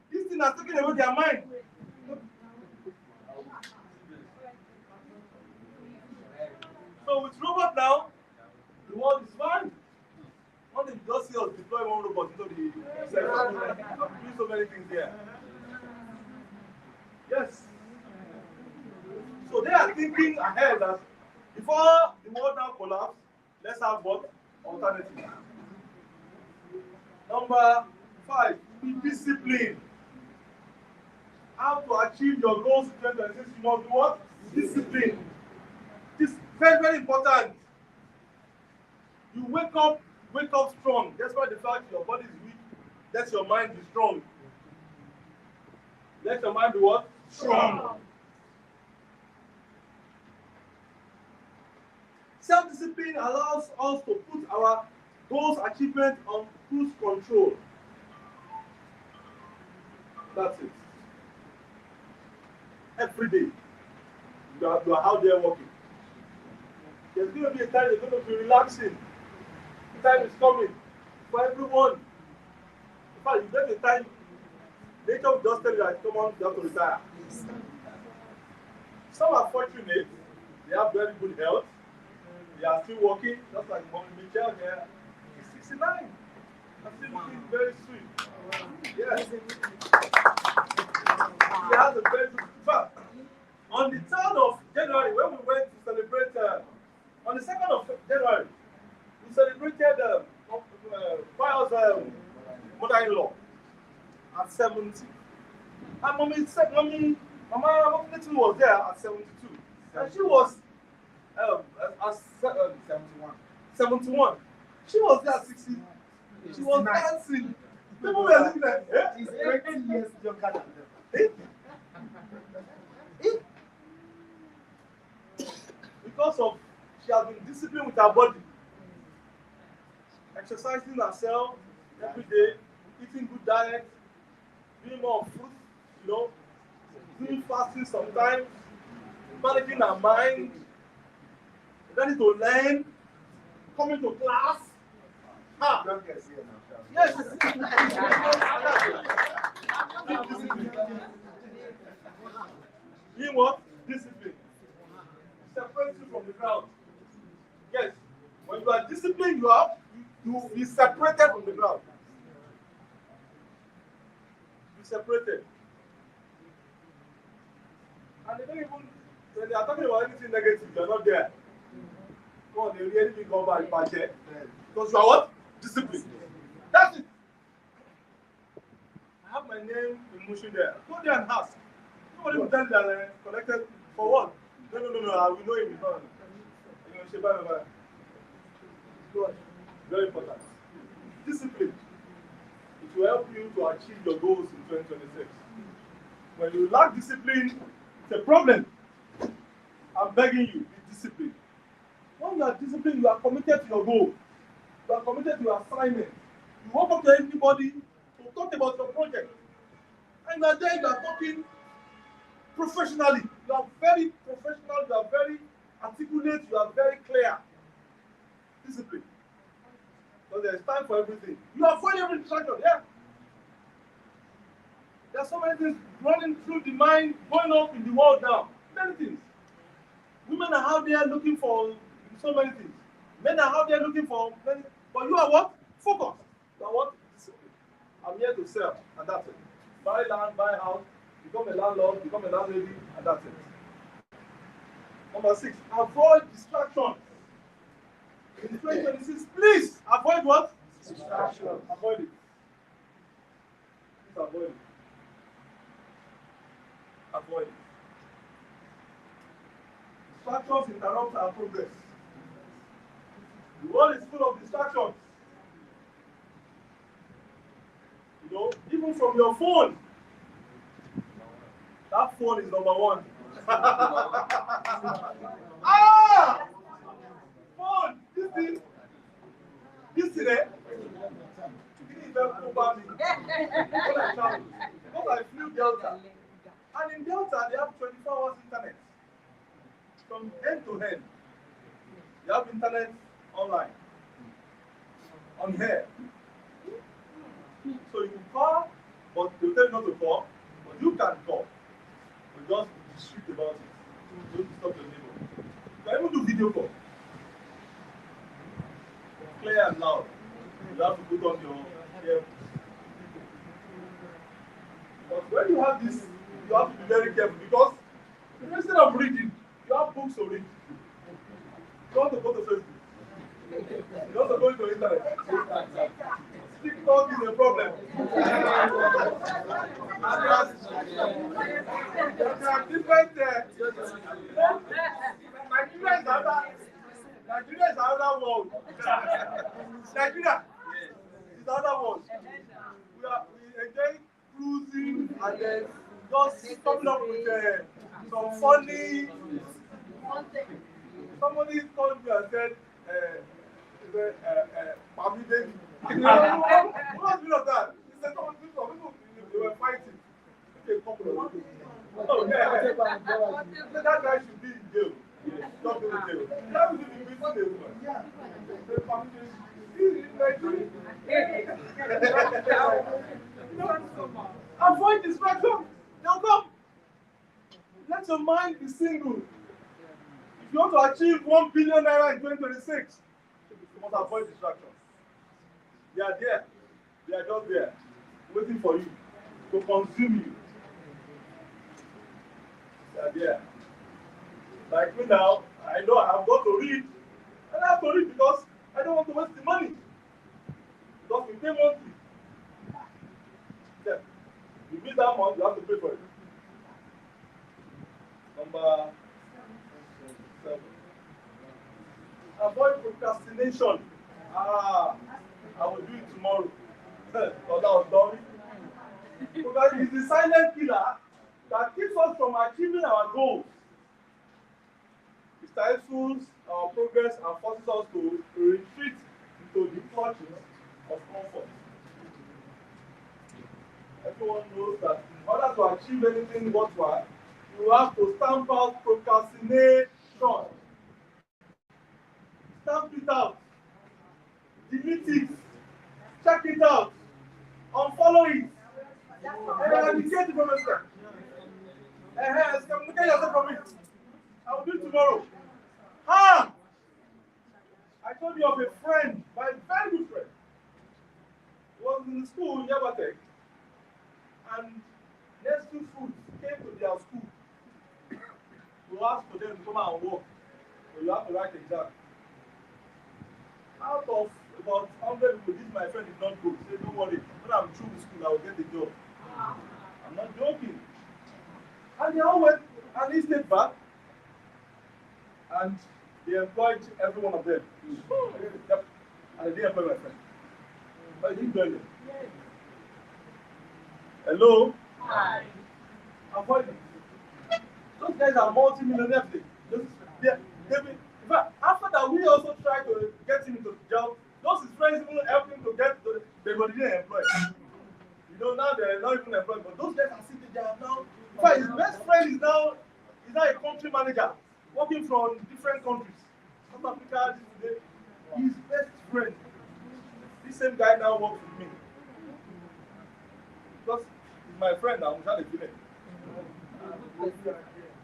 This thing has taken away their mind. So with robots now, the world is fine. One day you just see us deploy one robot into the cell. I'm doing so many things here. Yes. So they are thinking ahead that before the world now collapses, let's have what? Alternative. Number 5, be disciplined. How to achieve your goals in 2026, you must do what? Discipline. This is very, very important. You wake up strong. Despite the fact your body is weak, let your mind be strong. Let your mind be what? Strong. Self-discipline allows us to put our goals achievement on cruise control. That's it. Every day, you are out there working. There's going to be a time you're going to be relaxing. The time is coming for everyone. In fact, you get the time, nature will just tell you that, come on, you have to retire. Some are fortunate, they have very good health, they are still working, just like Mommy Michelle here. He's 69. I'm still looking very sweet. Yes. He has a very good fact. On the 3rd of January, when we went to celebrate, on the 2nd of January, we celebrated Fire's mother-in-law at 70. And Mama Little was there at 72. And she was at 71. She was there at 60. She was dancing. People were looking at her. She's 20 years younger than them. Because of she has been disciplined with her body, exercising herself every day, eating good diet, doing more fruit, doing fasting sometimes, managing her mind, ready to learn, coming to class. Yes. Being what? Discipline. Separates you from the crowd. Yes. When you are disciplined, you will be separated from the crowd. Be separated. And they don't even, when they are talking about anything negative, you are not there. Come on, they really think over and patch it. Because you are what? Discipline. That's it. I have my name in motion there. Go there and ask. Somebody will tell you that collected for what? No, I will know him before. You know, Sheba. Very important. Discipline. It will help you to achieve your goals in 2026. When you lack discipline, it's a problem. I'm begging you, be disciplined. When you are disciplined, you are committed to your goal. You are committed to your assignment. You walk up to anybody to talk about your project. And you are there, you are talking professionally. You are very professional, you are very articulate, you are very clear. Discipline. So there is time for everything. You avoid every distraction, yeah. There are so many things running through the mind, going on in the world now. Many things. Women are out there looking for so many things. Men are out there looking for many. But you are what? Focused. You are what? Discipline. I'm here to sell, and that's it. Buy land, buy house, become a landlord, become a landlady, and that's it. Number 6, avoid distractions. In 2026, please avoid what? Distractions. Avoid it. Please avoid it. Avoid it. Distractions interrupt our progress. The world is full of distractions. You know, even from your phone. That phone is number 1. Ah! Phone! This thing there. This is very probably when I travel. Because I flew Delta. And in Delta, they have 24 hours internet. From end to end. You have internet online. On here. So you can call, but they'll tell you not to call. But you can call. But just be strict about it. Don't disturb your neighbor. You can even do video call. Clear and loud. You have to put on your ear. But when you have this, you have to be very careful because instead of reading, you have books to read. You want to go to Facebook. You want to go into the internet. TikTok is a problem. There are different. Nigeria is another world. Nigeria is another world. We enjoy cruising and then just coming up with some funny. Somebody called me and said, Mami baby. What's been of that? He said, people they were fighting. Okay, couple of people. Oh, yeah. That guy should be in jail. Not in jail. That would be beating a woman. Avoid distraction. They'll come. Let your mind be single. If you want to achieve 1 billion naira in 2026, you must avoid distractions. They are there. They are just there, waiting for you to consume you. They are there. Like me now, I know I have got to read. And I have to read because I don't want to waste the money. Because we pay monthly. Yeah. You meet that month, you have to pay for it. Number 7. Avoid procrastination. I will do it tomorrow. Because I was done. Because it's the silent killer that keeps us from achieving our goals. It stifles our progress and forces us to retreat into the clutches of comfort. Everyone knows that in order to achieve anything worthwhile, you have to stamp out procrastination. Stamp it out. Delete it. Check it out. Unfollow it. Eradicate it from yourself. Excommunicate yourself from it. I will do it tomorrow. I told you of a friend, my very good friend. He was in school in Yabatek. And Nestle Foods came to their school to ask for them to come out and work. So you have to write exam. Out of about 100 people, this my friend did not go. He said, don't worry, when I'm through with school, I will get the job. I'm not joking. And they all went, and he stayed back, and they employed every one of them. Yep. And they didn't employ my friend. But he didn't join them. Hello? Hi. Avoid them. Those guys are multi-millionaires. In fact, after that, we also tried to get him into the job. Those his friends even helped him to get to they didn't employ. Now they're not even employed, but those guys are sitting there now. In fact, his best friend is now a country manager, working from different countries. South Africa, today. His best friend. This same guy now works with me. Because he's my friend now, I'm not a feeling.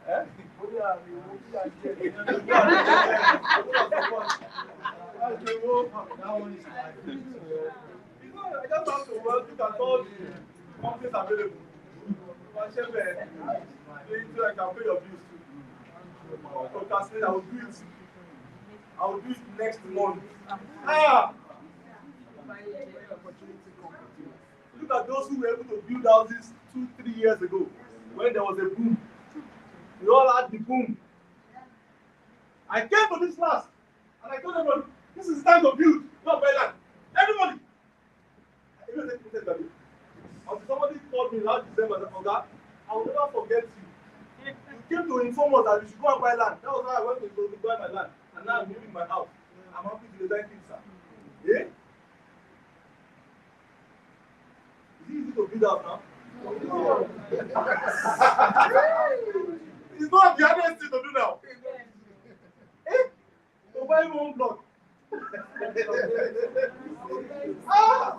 Eh? I just have to work at all the companies available. So I can pay your bills too. Procrastinate, I will do it. I will do it next month. Look at those who were able to build houses 2-3 years ago when there was a boom. We all had the boom. I came to this class and I told everybody, this is the time to build, not buy land. Everybody! Until somebody called me last December and said, Oga, I will never forget you. You came to inform us that we should go and buy land. That was how I went to buy my land. And now I'm moving my house. I'm happy to design things, sir. Yeah? Is it easy to build out now? No. It's not the hardest thing to do now. Eh? To buy one block. Ah!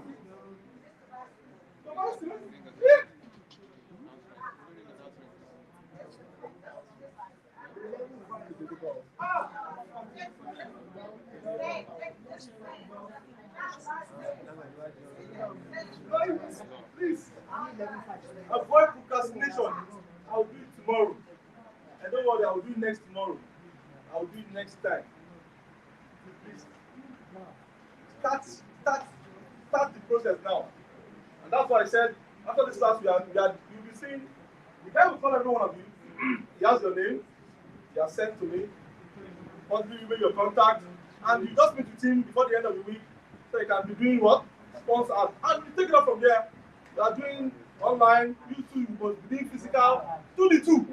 Please, avoid procrastination. I'll do it tomorrow. And don't worry, I'll do it next tomorrow. I'll do it next time. Please, start the process now. And that's why I said, after this class, you'll be seeing, the guy will call every one of you. He has your name, he has sent to me, possibly you make your contact, and you just meet with him before the end of the week, so you can be doing what? Sponsor ads. And you take it up from there. You are doing online, you too, you must be doing physical, do the two.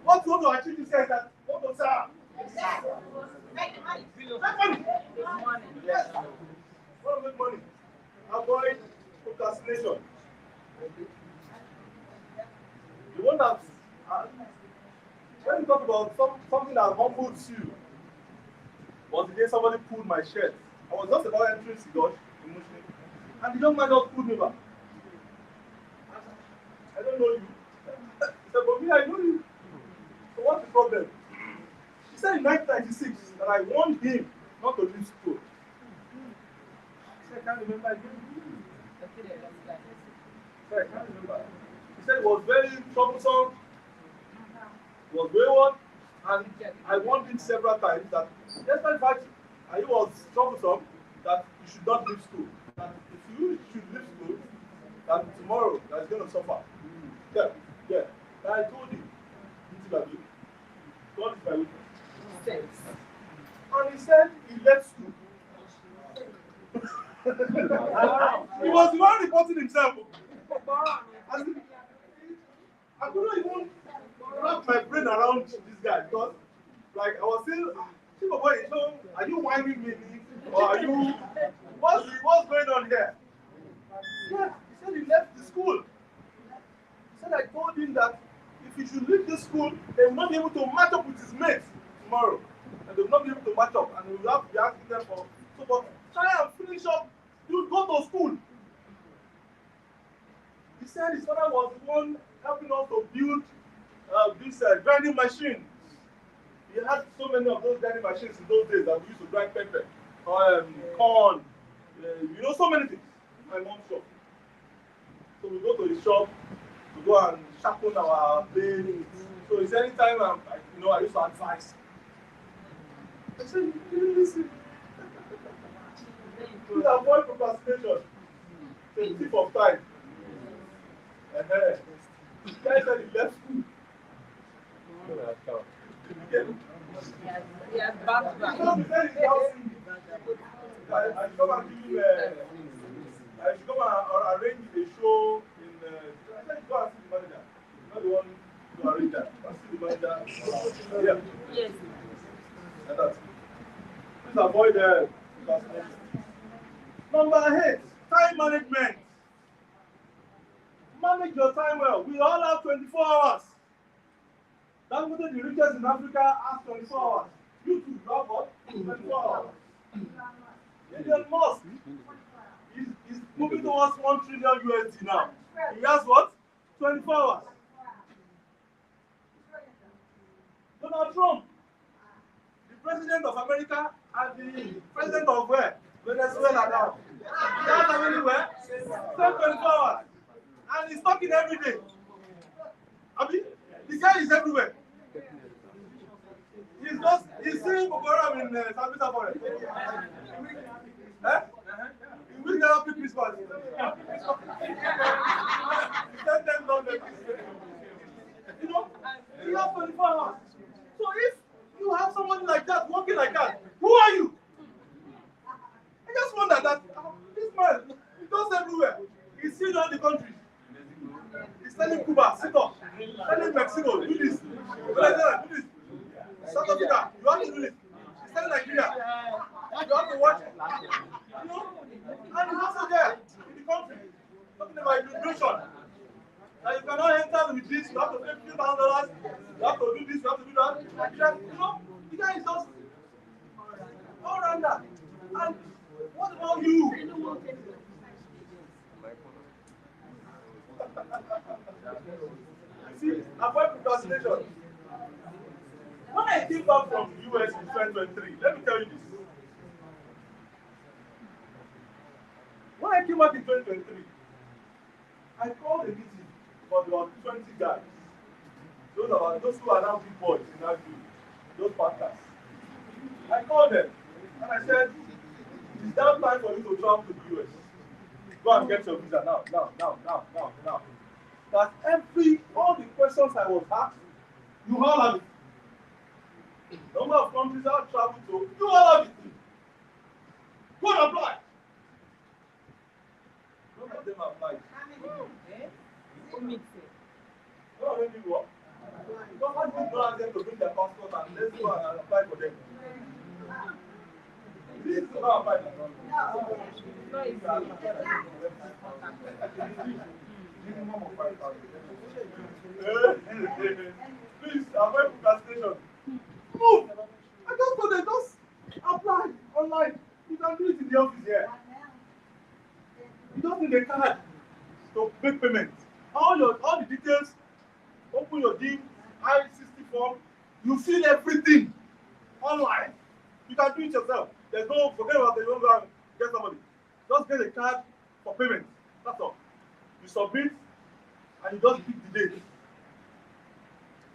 What you want to achieve this year is that, what to say? Make money. Yes. Want to make money. Avoid procrastination. The one that, when you talk about something that humbles you, was the day somebody pulled my shirt. I was just about entering Sigosh emotionally, and the young man just pulled me back. I don't know you. He said, but me, I know you. So what's the problem? He said in 1996 that I warned him not to leave school. He said, I can't remember again. I can't remember. He said it was very troublesome, it was wayward, and I warned him several times that despite the fact that it was troublesome, that you should not leave school. That if you should leave school, that tomorrow that is going to suffer. Yeah. And I told him, God is my witness. And he said he left school. He was the one reporting himself. I couldn't even wrap my brain around this guy because, like, I was still, are you whining me? Or are you, what's going on here? Yeah, he said he left the school. He said I told him that if he should leave this school, they will not be able to match up with his mates tomorrow. And they will not be able to match up. And we will have to be asking them for, so but try and finish up, you go to school. He said his father was the one helping us to build this grinding machine. He had so many of those grinding machines in those days that we used to grind pepper, corn, so many things. My mom's shop. So we go to his shop to go and sharpen our blade. So he said anytime I used to advise. I said, you listen. Please avoid procrastination. It's a tip of time. The guy said he left school. Yes, back to back. So he said he's now singing. I should come and give him I should come and arrange a show in I said go and see the manager. He's not the one to arrange that. Go and see the manager. Yeah. Yes. And that's it. Please avoid procrastination. Number 8, time management. Manage your time well. We all have 24 hours. That's what the richest in Africa has 24 hours. You too, you have what? 24 hours. Elon Musk is moving towards $1 trillion USD now. He has what? 24 hours. Donald Trump, the president of America and the president of where? Venezuela now. He has how many where? 24 hours. And he's talking every day. Abi, the guy is everywhere. He's seeing Boko Haram in Sambisa Forest. Eh? In which kind of people is what? He sent them down there. You know, he has 24 hours. So if you have someone like that, working like that, who are you? I just wonder that this man, he goes everywhere. He's seen all the countries. He's telling Cuba, sit up. Telling Mexico, do this. Venezuela, do this. South Africa, you have to do this. He's telling Nigeria, you have to watch it. You know? And he's also there in the country, talking about immigration. That you cannot enter with this, you have to pay $50,000, you have to do this, you have to do that. You know, the guy is just all around that. And what about you? See, avoid procrastination. When I came back from the US in 2023, let me tell you this. When I came back in 2023, I called a meeting for about 20 guys. Those who are now big boys in that group, those partners. I called them and I said, it's now time for you to travel to the US. Go and get your visa now. That all the questions I was asked, you all have it. Number of countries I've traveled to, you all have it. Go and apply. None of them applied. No, really what? Government did not ask them to bring their passport and let's go and apply for them. This is not apply. Minimum of 5,000. Please avoid procrastination. Move! I just told them, just apply online. You can do it in the office here. You don't need a card to make payment. All the details, open your DIM, I-60 form, you fill everything online. You can do it yourself. There's no, forget about it, you don't go and get somebody. Just get a card for payment. That's all. You submit and you just pick the date.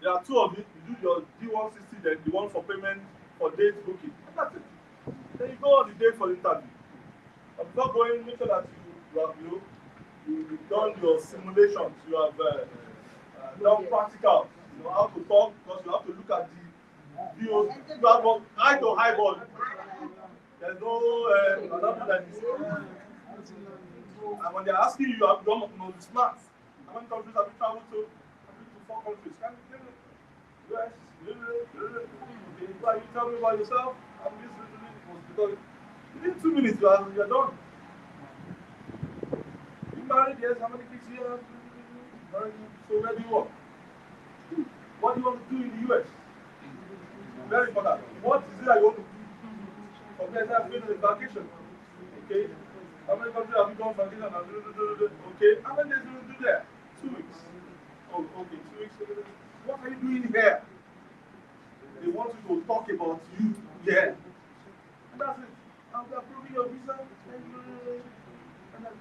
There are two of it. You do your D160, then the one for payment for date booking. And that's it. Then you go on the date for the interview. And before going, make sure that you've done your simulations. You have done practical. You know how to talk because you have to look at the videos. You have eye to eyeball. There's no another than this. And when they're asking you, you have done smart. How many countries have you traveled to? I've been to 4 countries. Can you US, okay, you tell me about yourself? I'm just because within 2 minutes you're done. You married, yes, how many kids you have? So where do you work? What do you want to do in the US? Very important. What is it that you want to do? Okay, so I've been on a vacation. Okay. How many countries have you gone for vacation? Okay. How many days do you do there? 2 weeks. Oh, okay, 2 weeks. What are you doing here? They want you to talk about you here. And that's it. I'm approving your visa. And that's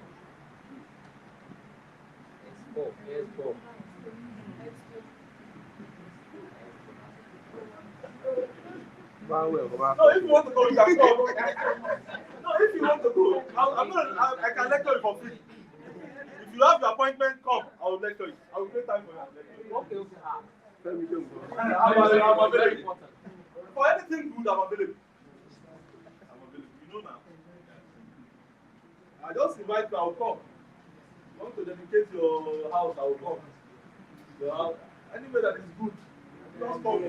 Expo. No, if you want to go, you can go. No, if you want to go, I can lecture you for free. If you have your appointment, come. I will lecture you. I will create time for you. Okay. I'm available. For anything good, I'm available. I'm available. You know now. I just invite you, I'll come. You want to dedicate your house, I will come. Your house, anywhere that is good, just come.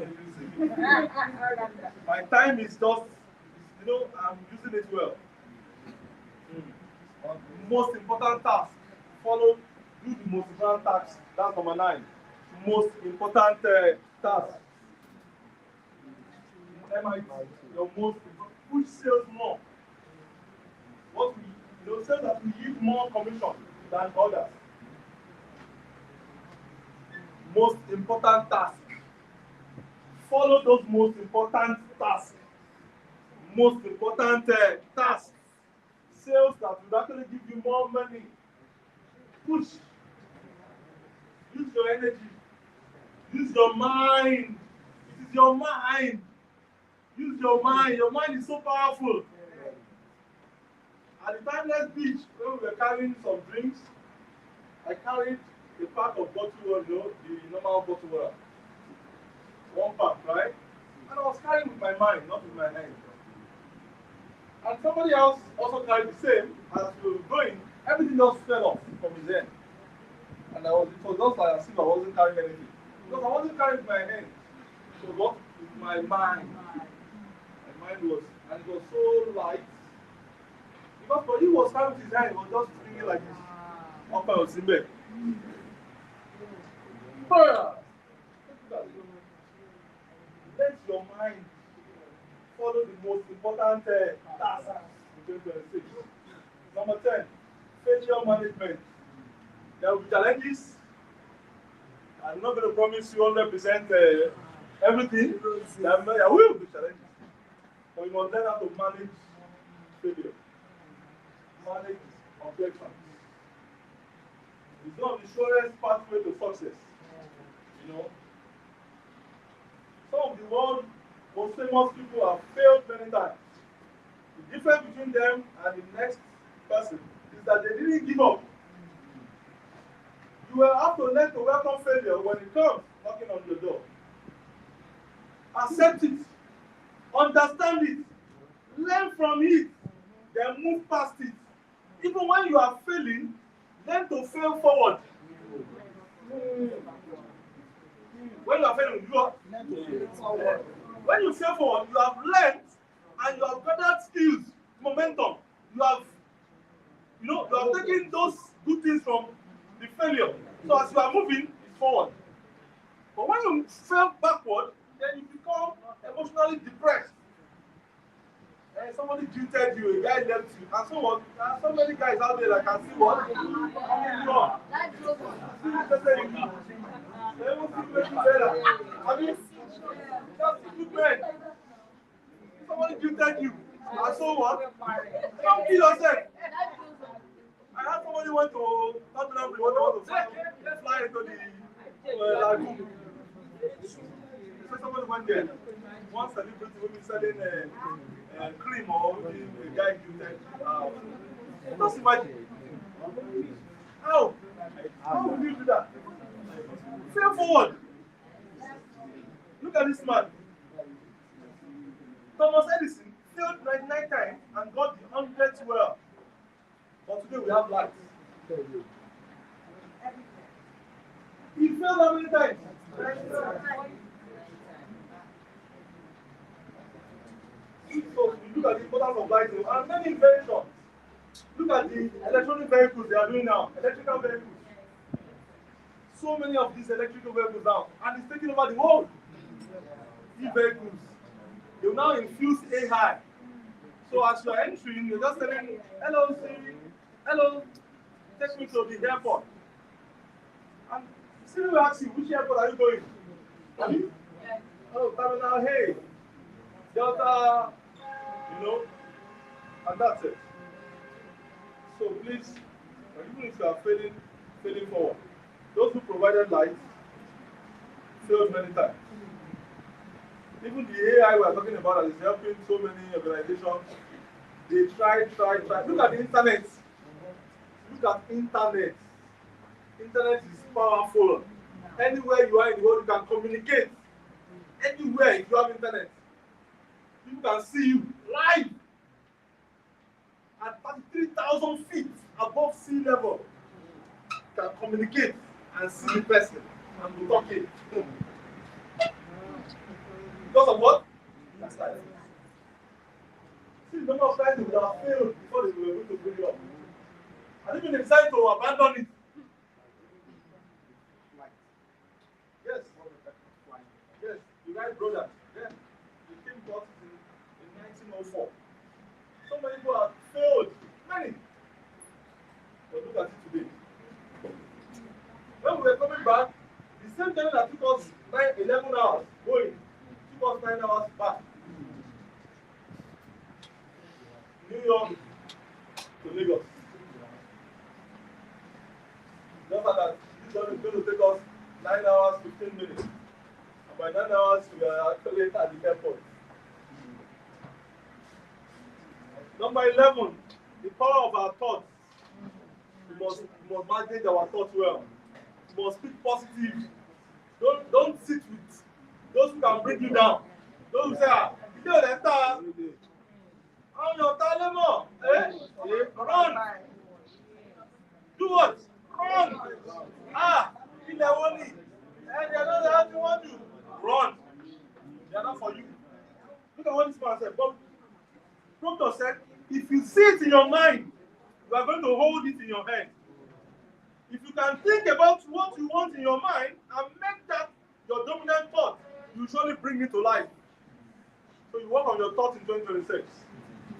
My time is just, I'm using it well. Most important task, follow, do the most important task. That's number 9. Most important task. MIT, your most important. Which sells more? What we, sales that will give more commission than others. Most important task. Follow those most important tasks. Most important tasks. Sales that will actually give you more money. Push. Use your energy. Use your mind. It is your mind. Use your mind. Your mind is so powerful. At the Timeless Beach, when we were carrying some drinks, I carried a pack of bottled water, the normal bottled water. 1 pack, right? And I was carrying with my mind, not with my hand. And somebody else also carried the same. As we were going, everything just fell off from his hand. And it was just like as if I wasn't carrying anything. Because I wasn't carrying with my hand. So what with my mind? My mind was, and it was so light. Because when he was carrying with his hand, he was just thinking like this. Up I was in bed. Let your mind follow the most important task in 2026. Number 10, failure management. There will be challenges. I'm not going to promise you 100% everything. There will be challenges. But you must learn how to manage failure. Manage objections. It's one of the surest pathway to success. Some of the world's most famous people have failed many times. The difference between them and the next person is that they didn't give up. You will have to learn to welcome failure when it comes knocking on your door. Accept it. Understand it. Learn from it. Then move past it. Even when you are failing, learn to fail forward. When you are failing, you are when you fail forward, you have learned and you have gathered skills, momentum. You have taken those good things from the failure. So as you are moving, it's forward. But when you fail backward, then you become emotionally depressed. And somebody jilted you, a guy left you, and so on. There are so many guys out there that can see what you are. I mean, just good men. Somebody jilted you, and so what? Don't kill yourself. I had somebody went to Tottenham, they want to fly into the lagoon. So somebody went there. One celebrity will be selling cream or a guy jilted. Just imagine. How? How would you do that? Fail forward. Look at this man. Thomas Edison failed 99 times and got the 100th well. But today we have lights. He failed how many times? So you look at the importance of lighting and many inventions. Look at the electronic vehicles they are doing now, electrical vehicles. So many of these electrical vehicles now, and it's taking over the world. E-vehicles. They will now infuse AI. So as you are entering, you're just telling, hello Siri, hello, take me to the airport. And Siri will ask you, which airport are you going? Oh, Terminal, hey, Delta, and that's it. So please, even if you are failing forward, those who provided light failed many times. Even the AI we are talking about that is helping so many organizations, they try. Look at the internet. Look at internet. Internet is powerful. Anywhere you are in the world, you can communicate. Anywhere, if you have internet, people can see you live at 33,000 feet above sea level. You can communicate and see the person and be talking. Because of what? That's life. See, the number of times they would have failed before they were able to bring it up. And even they decided to abandon it. Yes. Yes, you guys brother. Yeah. They came to us in 1904. So many people have failed. Many. But look at it today. When we were coming back, the same journey that took us 11 hours going, took us 9 hours back. New York to Lagos. Just like that, this journey is going to take us 9 hours, 15 minutes. And by 9 hours, we are actually at the airport. Number 11, the power of our thoughts. We must manage our thoughts well. We must speak positive. Don't sit with those who can bring you down. Those who say, you know that on your dilemma, run. Do what? Run. In the only. And they are not how you want to run. They are not for you. Look at what this man said. Proctor said, if you see it in your mind, you are going to hold it in your hand. If you can think about what you want in your mind and make that your dominant thought, you surely bring it to life. So you work on your thoughts in 2026.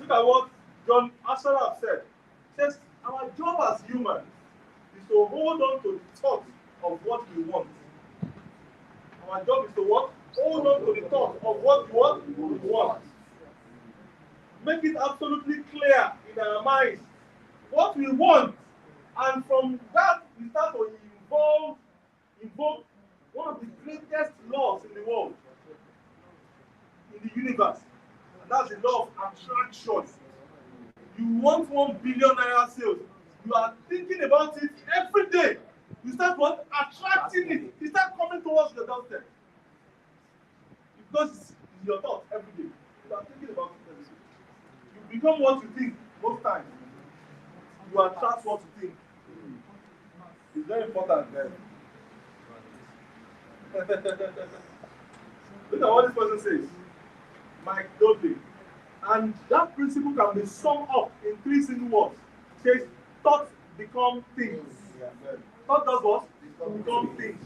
Look at what John Asara said. He says, our job as humans is to hold on to the thought of what we want. Our job is to what? Hold on to the thought of what we want. Make it absolutely clear in our minds what we want. And from that, we start to invoke one of the greatest laws in the world, in the universe. And that's the law of attraction. You want 1 billion naira sales. You are thinking about it every day. You start what? Attracting it. You start coming towards your doorstep. Because it's your thoughts every day. You are thinking about it every day. You become what you think most times. You attract what you think. It's very important then. Look at what this person says. Mike Dudley. And that principle can be summed up in 3 simple words. It says, thoughts become things. Thought does what? Become things.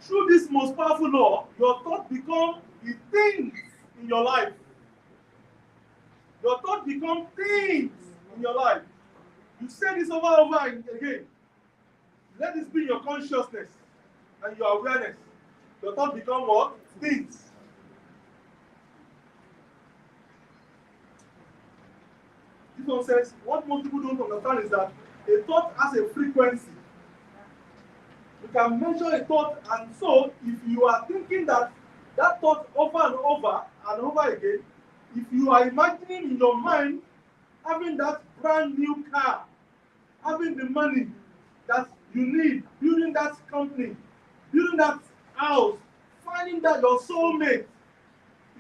Through this most powerful law, your thoughts become the things in your life. Your thoughts become things in your life. You say this over and over again. Let this be your consciousness and your awareness. Your thoughts become what? Things. This one says, what most people don't understand is that a thought has a frequency. You can measure a thought, and so if you are thinking that thought over and over again, if you are imagining in your mind having that brand new car, having the money that you need, building that company, building that house, finding that your soulmate,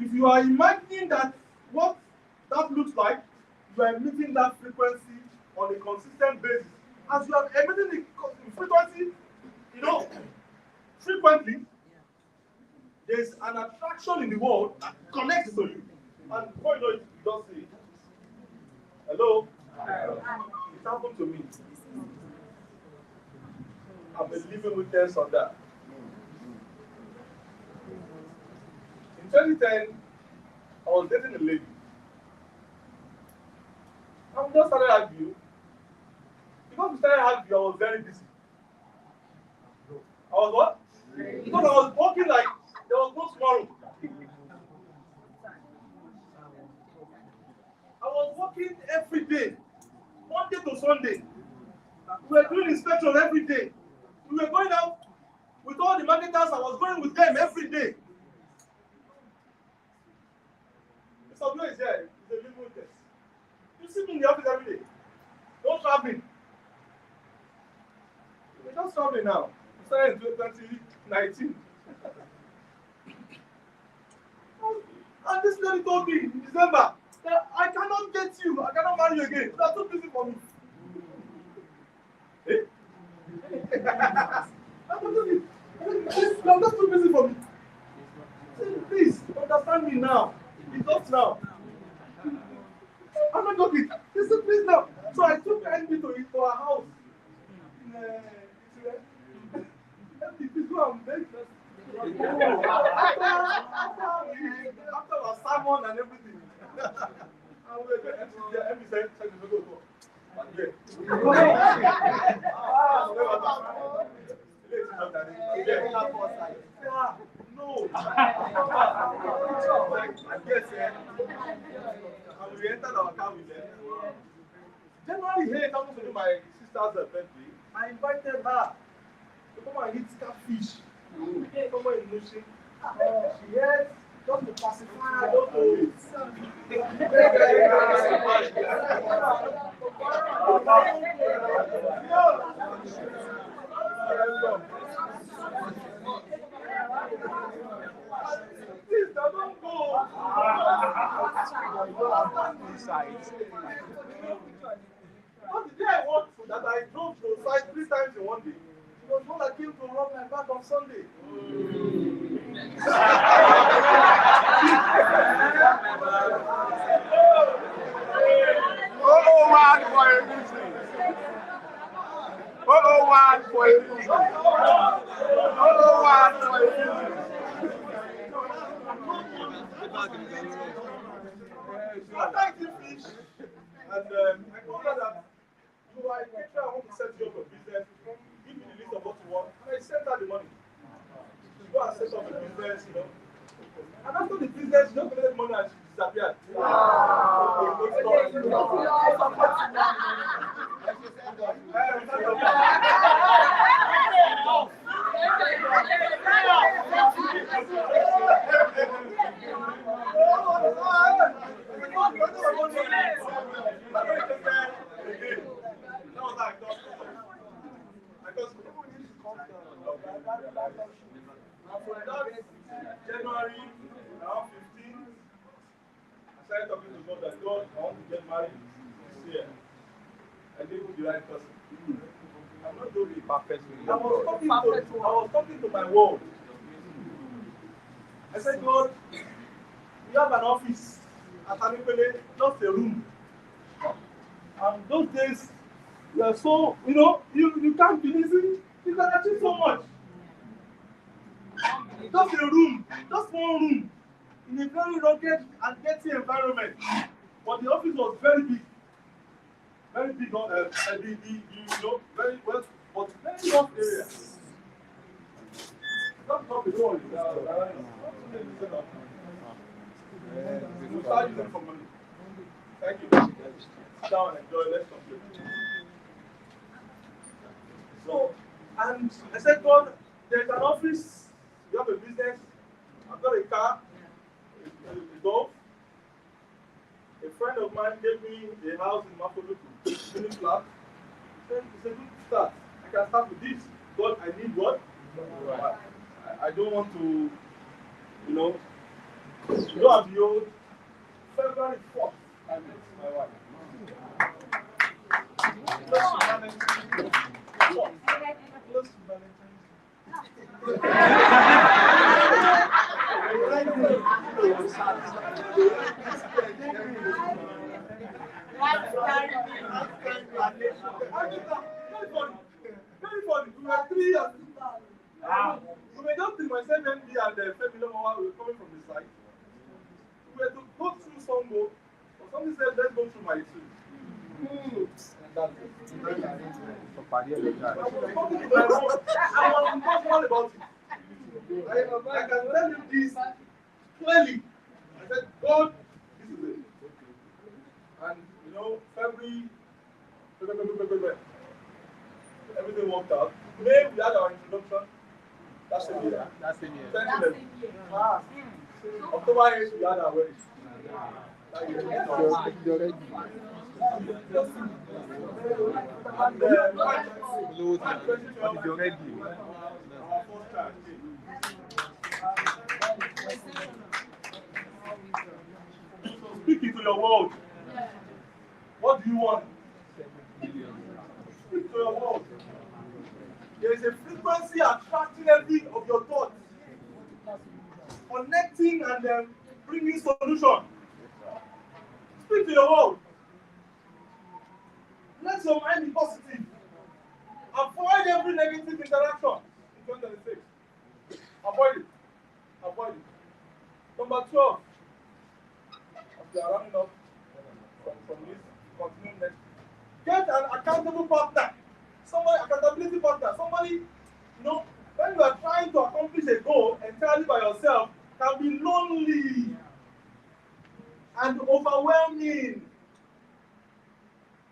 if you are imagining that what that looks like, you are emitting that frequency on a consistent basis. As you are emitting the frequency, frequently, there is an attraction in the world that connects to you. And before you know it, you just say, hello? It happened to me. I've been living witness on that. In 2010, I was dating a lady. And we just started arguing. Because we started arguing, I was very busy. I was what? Because I was working like there was no tomorrow. I was working every day, Monday to Sunday. We were doing inspection every day. We were going out with all the marketers. I was going with them every day. Mr. Blue is here. He's a living witness. You see me in the office every day. No traveling. We're just traveling now. started in 2019. And this lady told me in December that I cannot get you, I cannot marry you again. You are too busy for me. Eh? I'm not too busy for me. Please, understand me now. It's not now. I'm not joking. He said, please now. So I took Andy to our house. Please go and beg. After our sermon and everything. And we were going to Andy said, go. But yeah. No. I guess, and we entered our car with them. January 8th, I was to do my sister's birthday. I invited her to come and eat catfish. Somewhere in Nushi. She ate just to pacify her. Please, don't go. What the day I worked that I drove to the site 3 times in one day? It was one that came to rob my back on Sunday. one for a reason. One for a reason. One for a reason. After I did fish, and I told her that you are a caterer, I want to set you up a business. Give me the list of what you want, and I sent her the money. Go and set up a business, you know. And after the business, she just collected money and she disappeared. January, around 15, I started talking to God that God, I want to get married this year. I didn't the right person. I'm not doing it perfectly. I was talking to my world. I said, God, we have an office at Anipele, not a room. And those days, you are so, you can't be easy. You can achieve so much. Just a room, just one room, in a very rugged and dirty environment. But the office was very big. Very big, very well, but very rough area. Not the door. We'll start using for money. Thank you. Sit down and enjoy. Let's complete. So, and I said, God, there's an office. You have a business. I've got a car, a dog. A friend of mine gave me a house in Mapoluku, finished flat. He said, it's a good start. I can start with this. God, I need what? I don't want to, you know I'm the old. February 4th, I met my wife. Close to Very funny. We were 3 years. You may just think myself and me and Femi Lomawa were coming from the side. We were to go through Songo, but somebody said, let's go through my two. I was talking to my mom. I was emotional about it. I can tell you this clearly. I said, God, this is it. And February, everything worked out. May we had our introduction. That's the year. October 8th, we had our wedding. And so speak into your world. What do you want? Speak to your world. There is a frequency attracting every of your thoughts, connecting and bringing solution. Speak to your world. Let your mind be positive. Avoid every negative interaction in 2026. Avoid it. Avoid it. Number 12. As we are rounding up from this, continue next. Get an accountable partner. Somebody, accountability partner. Somebody, when you are trying to accomplish a goal entirely by yourself, can be lonely and overwhelming.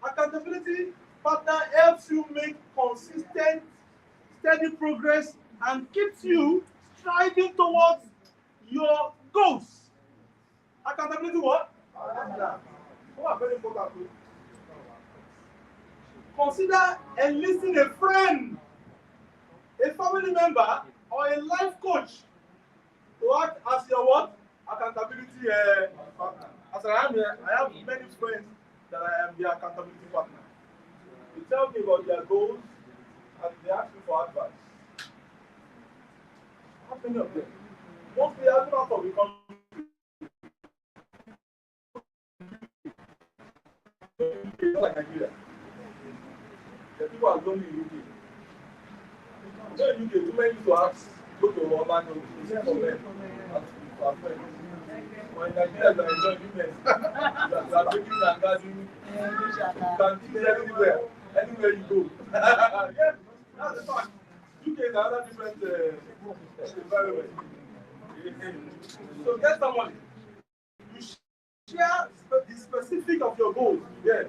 Accountability partner helps you make consistent, steady progress and keeps you striving towards your goals. Accountability what? Oh, very important. Consider enlisting a friend, a family member, or a life coach to act as your what? Accountability partner. As I am here, I have many friends that I am their accountability partner. They tell me about their goals and they ask me for advice. How many of them? Mostly I don't have to become like Nigeria. The people are lonely in UK. So in UK, too many to ask, go to Orlando, to send for men, and to our friends. But in Nigeria, they are enjoying women. They are taking and gathering. You can teach anywhere you go. Yes, that's the fact. UK is another different environment. So get somebody. You share the specific of your goals. Yeah.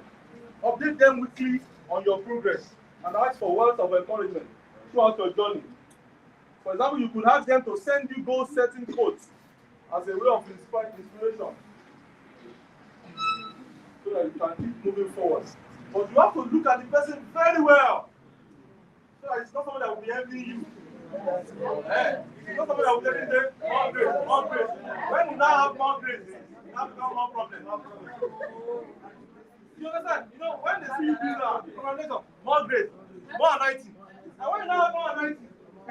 Update them weekly on your progress and ask for words of encouragement throughout your journey. For example, you could ask them to send you goal-setting quotes as a way of inspiration so that you can keep moving forward. But you have to look at the person very well so that it's not someone that will be envying you. It's not someone that will tell you, more grace. When you now have more grace, you have become more problem. You understand? When they see you do that, congratulations, more grace, more anointing. And when you now have more anointing, so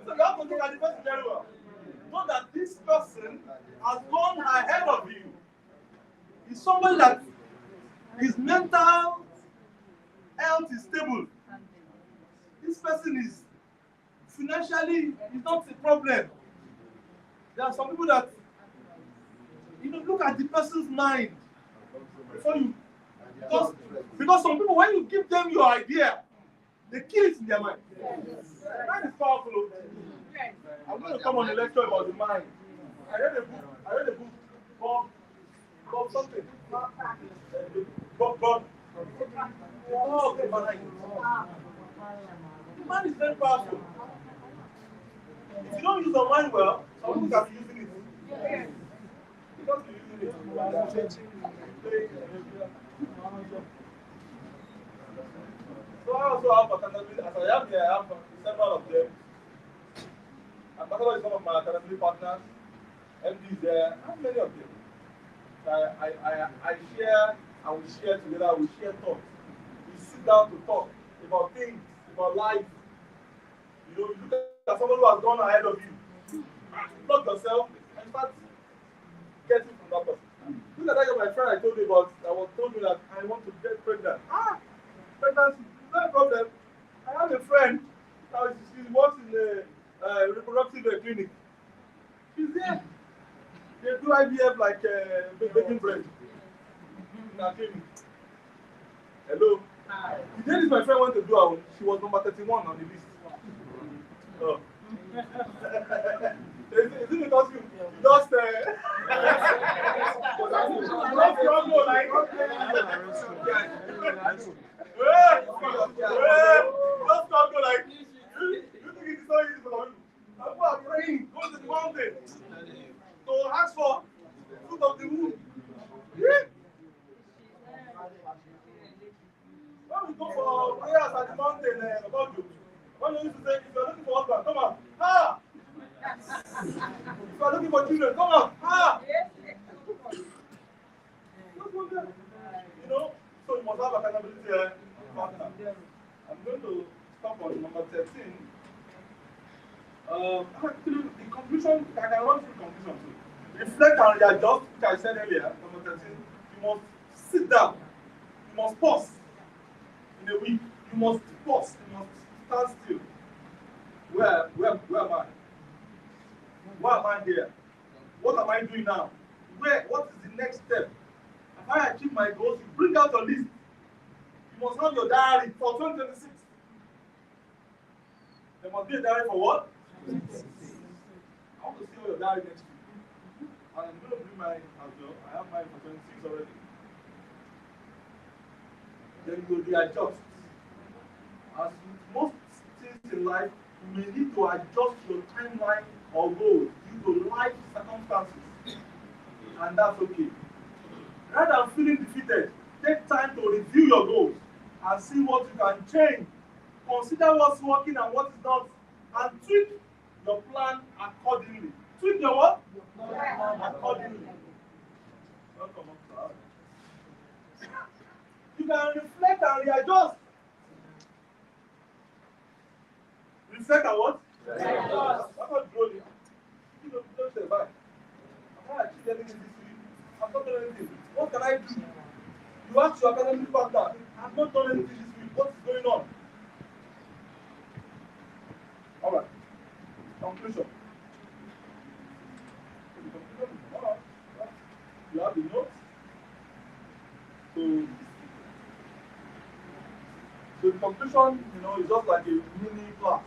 you have to look at the person very well. Know that this person has gone ahead of you. He's somebody that his mental health is stable. This person is financially is not a problem. There are some people that look at the person's mind before you because some people, when you give them your idea, they kill it in their mind. Mind is powerful. I'm going to come on a lecture about the mind. I read a book Bob something. Bob. Oh, the mind. The mind is very powerful. If you don't use your mind well, some people can be using it. You don't be using it. So I also have accountability. As I am here, I have several of them. Ambassador is one of my accountability partners. MD is there. I have many of them. I share, and we share together, we share thoughts. We sit down to talk about things, about life. You look at someone who has gone ahead of you. Plug yourself and start getting from that person. Look at that guy, my friend I told you about, told me that I want to get pregnant. Pregnancy, no problem. I have a friend, she works in a reproductive clinic. She's there. They do IVF like baking bread in our clinic. Hello. The day this my friend went to do her own, she was number 31 on the list. Oh. Is it because you just faster. I'm going to stop on number 13. Actually, the conclusion, I can run through conclusion too. Reflect and readjust, which I said earlier, number 13. You must sit down. You must pause in a week. You must pause. You must stand still. Where am I? Why am I here? What am I doing now? What is the next step? Have I achieved my goals? You bring out your list. You must have your diary for 2026. There must be a diary for what? I want to see all your diary next week. And I'm going to bring mine as well. I have mine for 26 already. Then you will readjust. As with most things in life, you may need to adjust your timeline or goals due to life circumstances. And that's okay. Rather than feeling defeated, take time to review your goals and see what you can change. Consider what's working and what is not, and tweak your plan accordingly. Tweak your what? Accordingly. Welcome up, sir. You can reflect and readjust. Reflect and what? Readjust. That's not growing. You don't say bye. I'm not achieving anything this week. I've not done anything. What can I do? You ask your academic partner, I've not done anything this week. What is going on? All right. Conclusion. You have the notes. So the conclusion, is just like a mini class.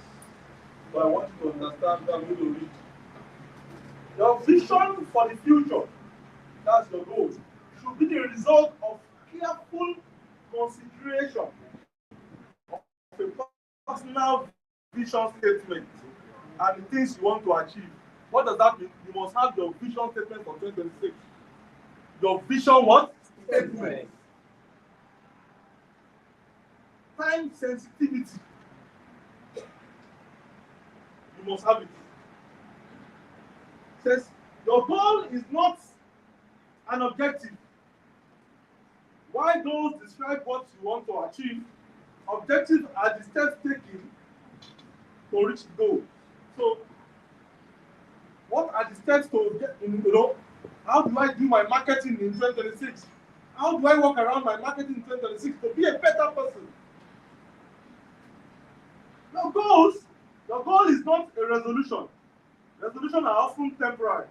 But I want you to understand what I'm going to read. Your vision for the future, that's your goal, should be the result of careful consideration of a personal vision statement and the things you want to achieve. What does that mean? You must have your vision statement for 2026. Your vision what? Statement. Time sensitivity. You must have it. It says your goal is not an objective. Why goals describe what you want to achieve? Objectives are the steps taken to reach the goal. So, what are the steps to get, how do I do my marketing in 2026? How do I work around my marketing in 2026 to be a better person? Your goal is not a resolution. Resolutions are often temporary,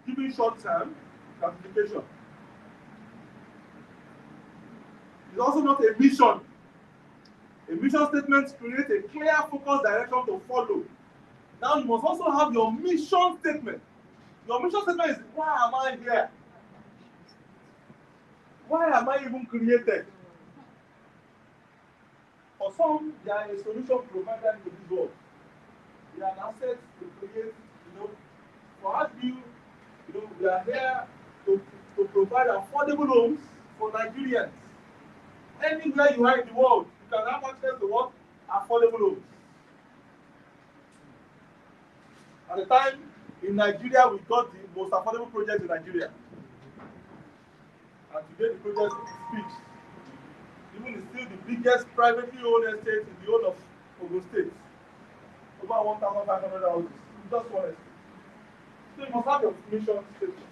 giving short-term gratification. It's also not a mission. A mission statement creates a clear, focused direction to follow. Now you must also have your mission statement. Your mission statement is, why am I here? Why am I even created? For some, they are a solution provider to this world. They are an asset to create, for us, we are here to provide affordable homes for Nigerians. Anywhere you are in the world, you can have access to what? Affordable homes. At the time, in Nigeria, we got the most affordable project in Nigeria. And today, the project speaks. Even is still the biggest privately owned estate in the whole of Ogun State. Over 1,500 houses. Just one estate. So you must have your mission statement.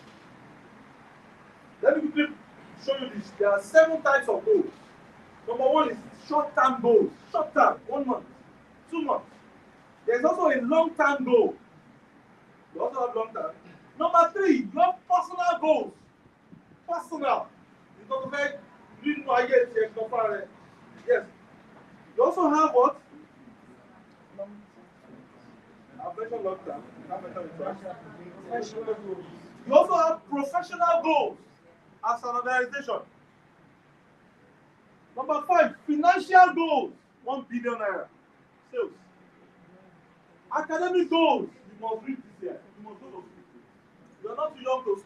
Let me quickly show you this. There are 7 types of goals. Number 1 is short-term goals. Short-term, 1 month, 2 months. There's also a long-term goal. You also have long-term. Number 3, you have personal goals. Personal. Because of yes. You also have what? I've mentioned long-term. You also have professional goals as an organization. Number 5, financial goals. 1 billion naira. Sales. Academic goals. You must read this year. You must go to school. You are not too young to go to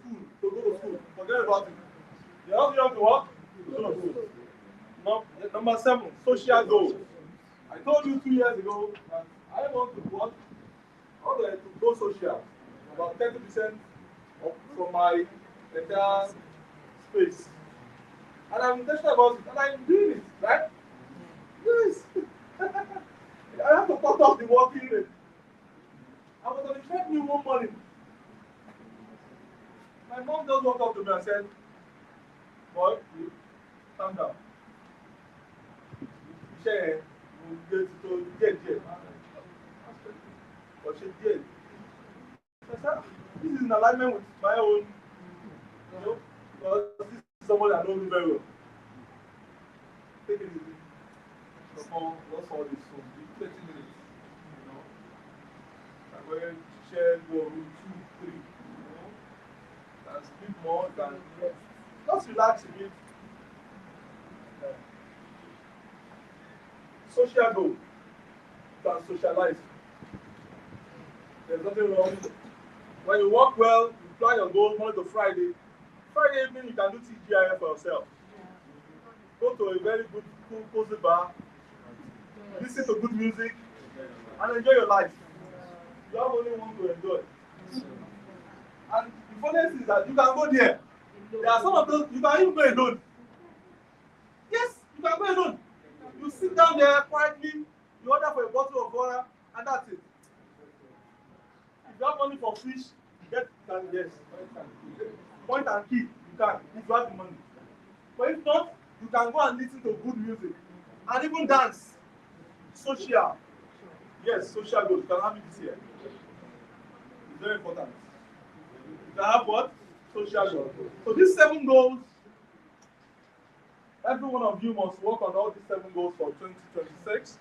school. Forget about it. You are not too young to what? To go to school. Number 7, social goals. I told you 2 years ago that I want to what? I want to go social. About 30% from my entire space. And I'm intentional about it, and I'm doing it, right? Yes. I have to cut off the walking rate. I was on the treadmill one morning. My mom just walked up to me and said, "Boy, you calm down. Share, we'll get to get. But she did. I said, this is in alignment with my own, because this is someone I know me very well. Take it easy. So, what's all this? So, 30 minutes. I'm going to share your room 2, 3. And sleep more than. Just relax a bit. Social goal. You can socialize. There's nothing wrong. When you work well, you plan your goals Monday to Friday. Friday evening, you can do TGIF for yourself. Go to a very good, cool, cozy bar, listen to good music, and enjoy your life. You have only one to enjoy. And the funniest thing is that you can go there. There are some of those, you can even go alone. Yes, you can go alone. You sit down there quietly, you order for a bottle of water, and that's it. If you have money for fish, you can yes. Point and key, you can, if you have the money. But if not, you can go and listen to good music. And even dance. Social. Yes, social goals. You can have it this year. It's very important. You can have what? Social goals. So these 7 goals, every one of you must work on all these 7 goals for 2026.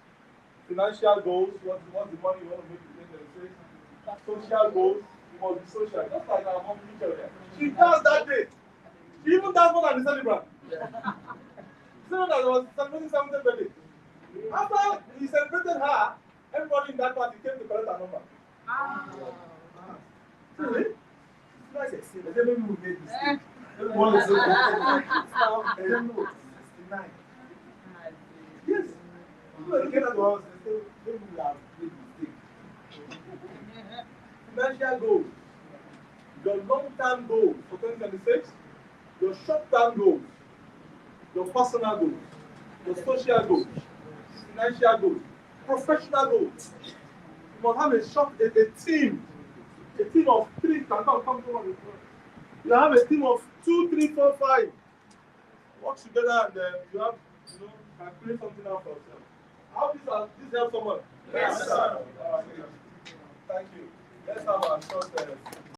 Financial goals, what's the money you want to make in 2026? Social goals, you must be social. Just like our mom teacher here. She does that day. She even does more than the celebrant. She said that was celebrating 70th birthday. After he celebrated her, everybody in that party came to collect her number. Really? Like I said, maybe we made mistake. Everyone is now 69. Yes. People are looking at the house and say, maybe we have made mistake. Financial goals. Your long-term goals for 2026, your short-term goals, your personal goals, your social goals, financial goals, professional goals. You must have a team of 3. You have a team of 2, 3, 4, 5. Work together and then you have, can create something out for yourself. How this help someone? Yes, sir. Thank you. Let's have our short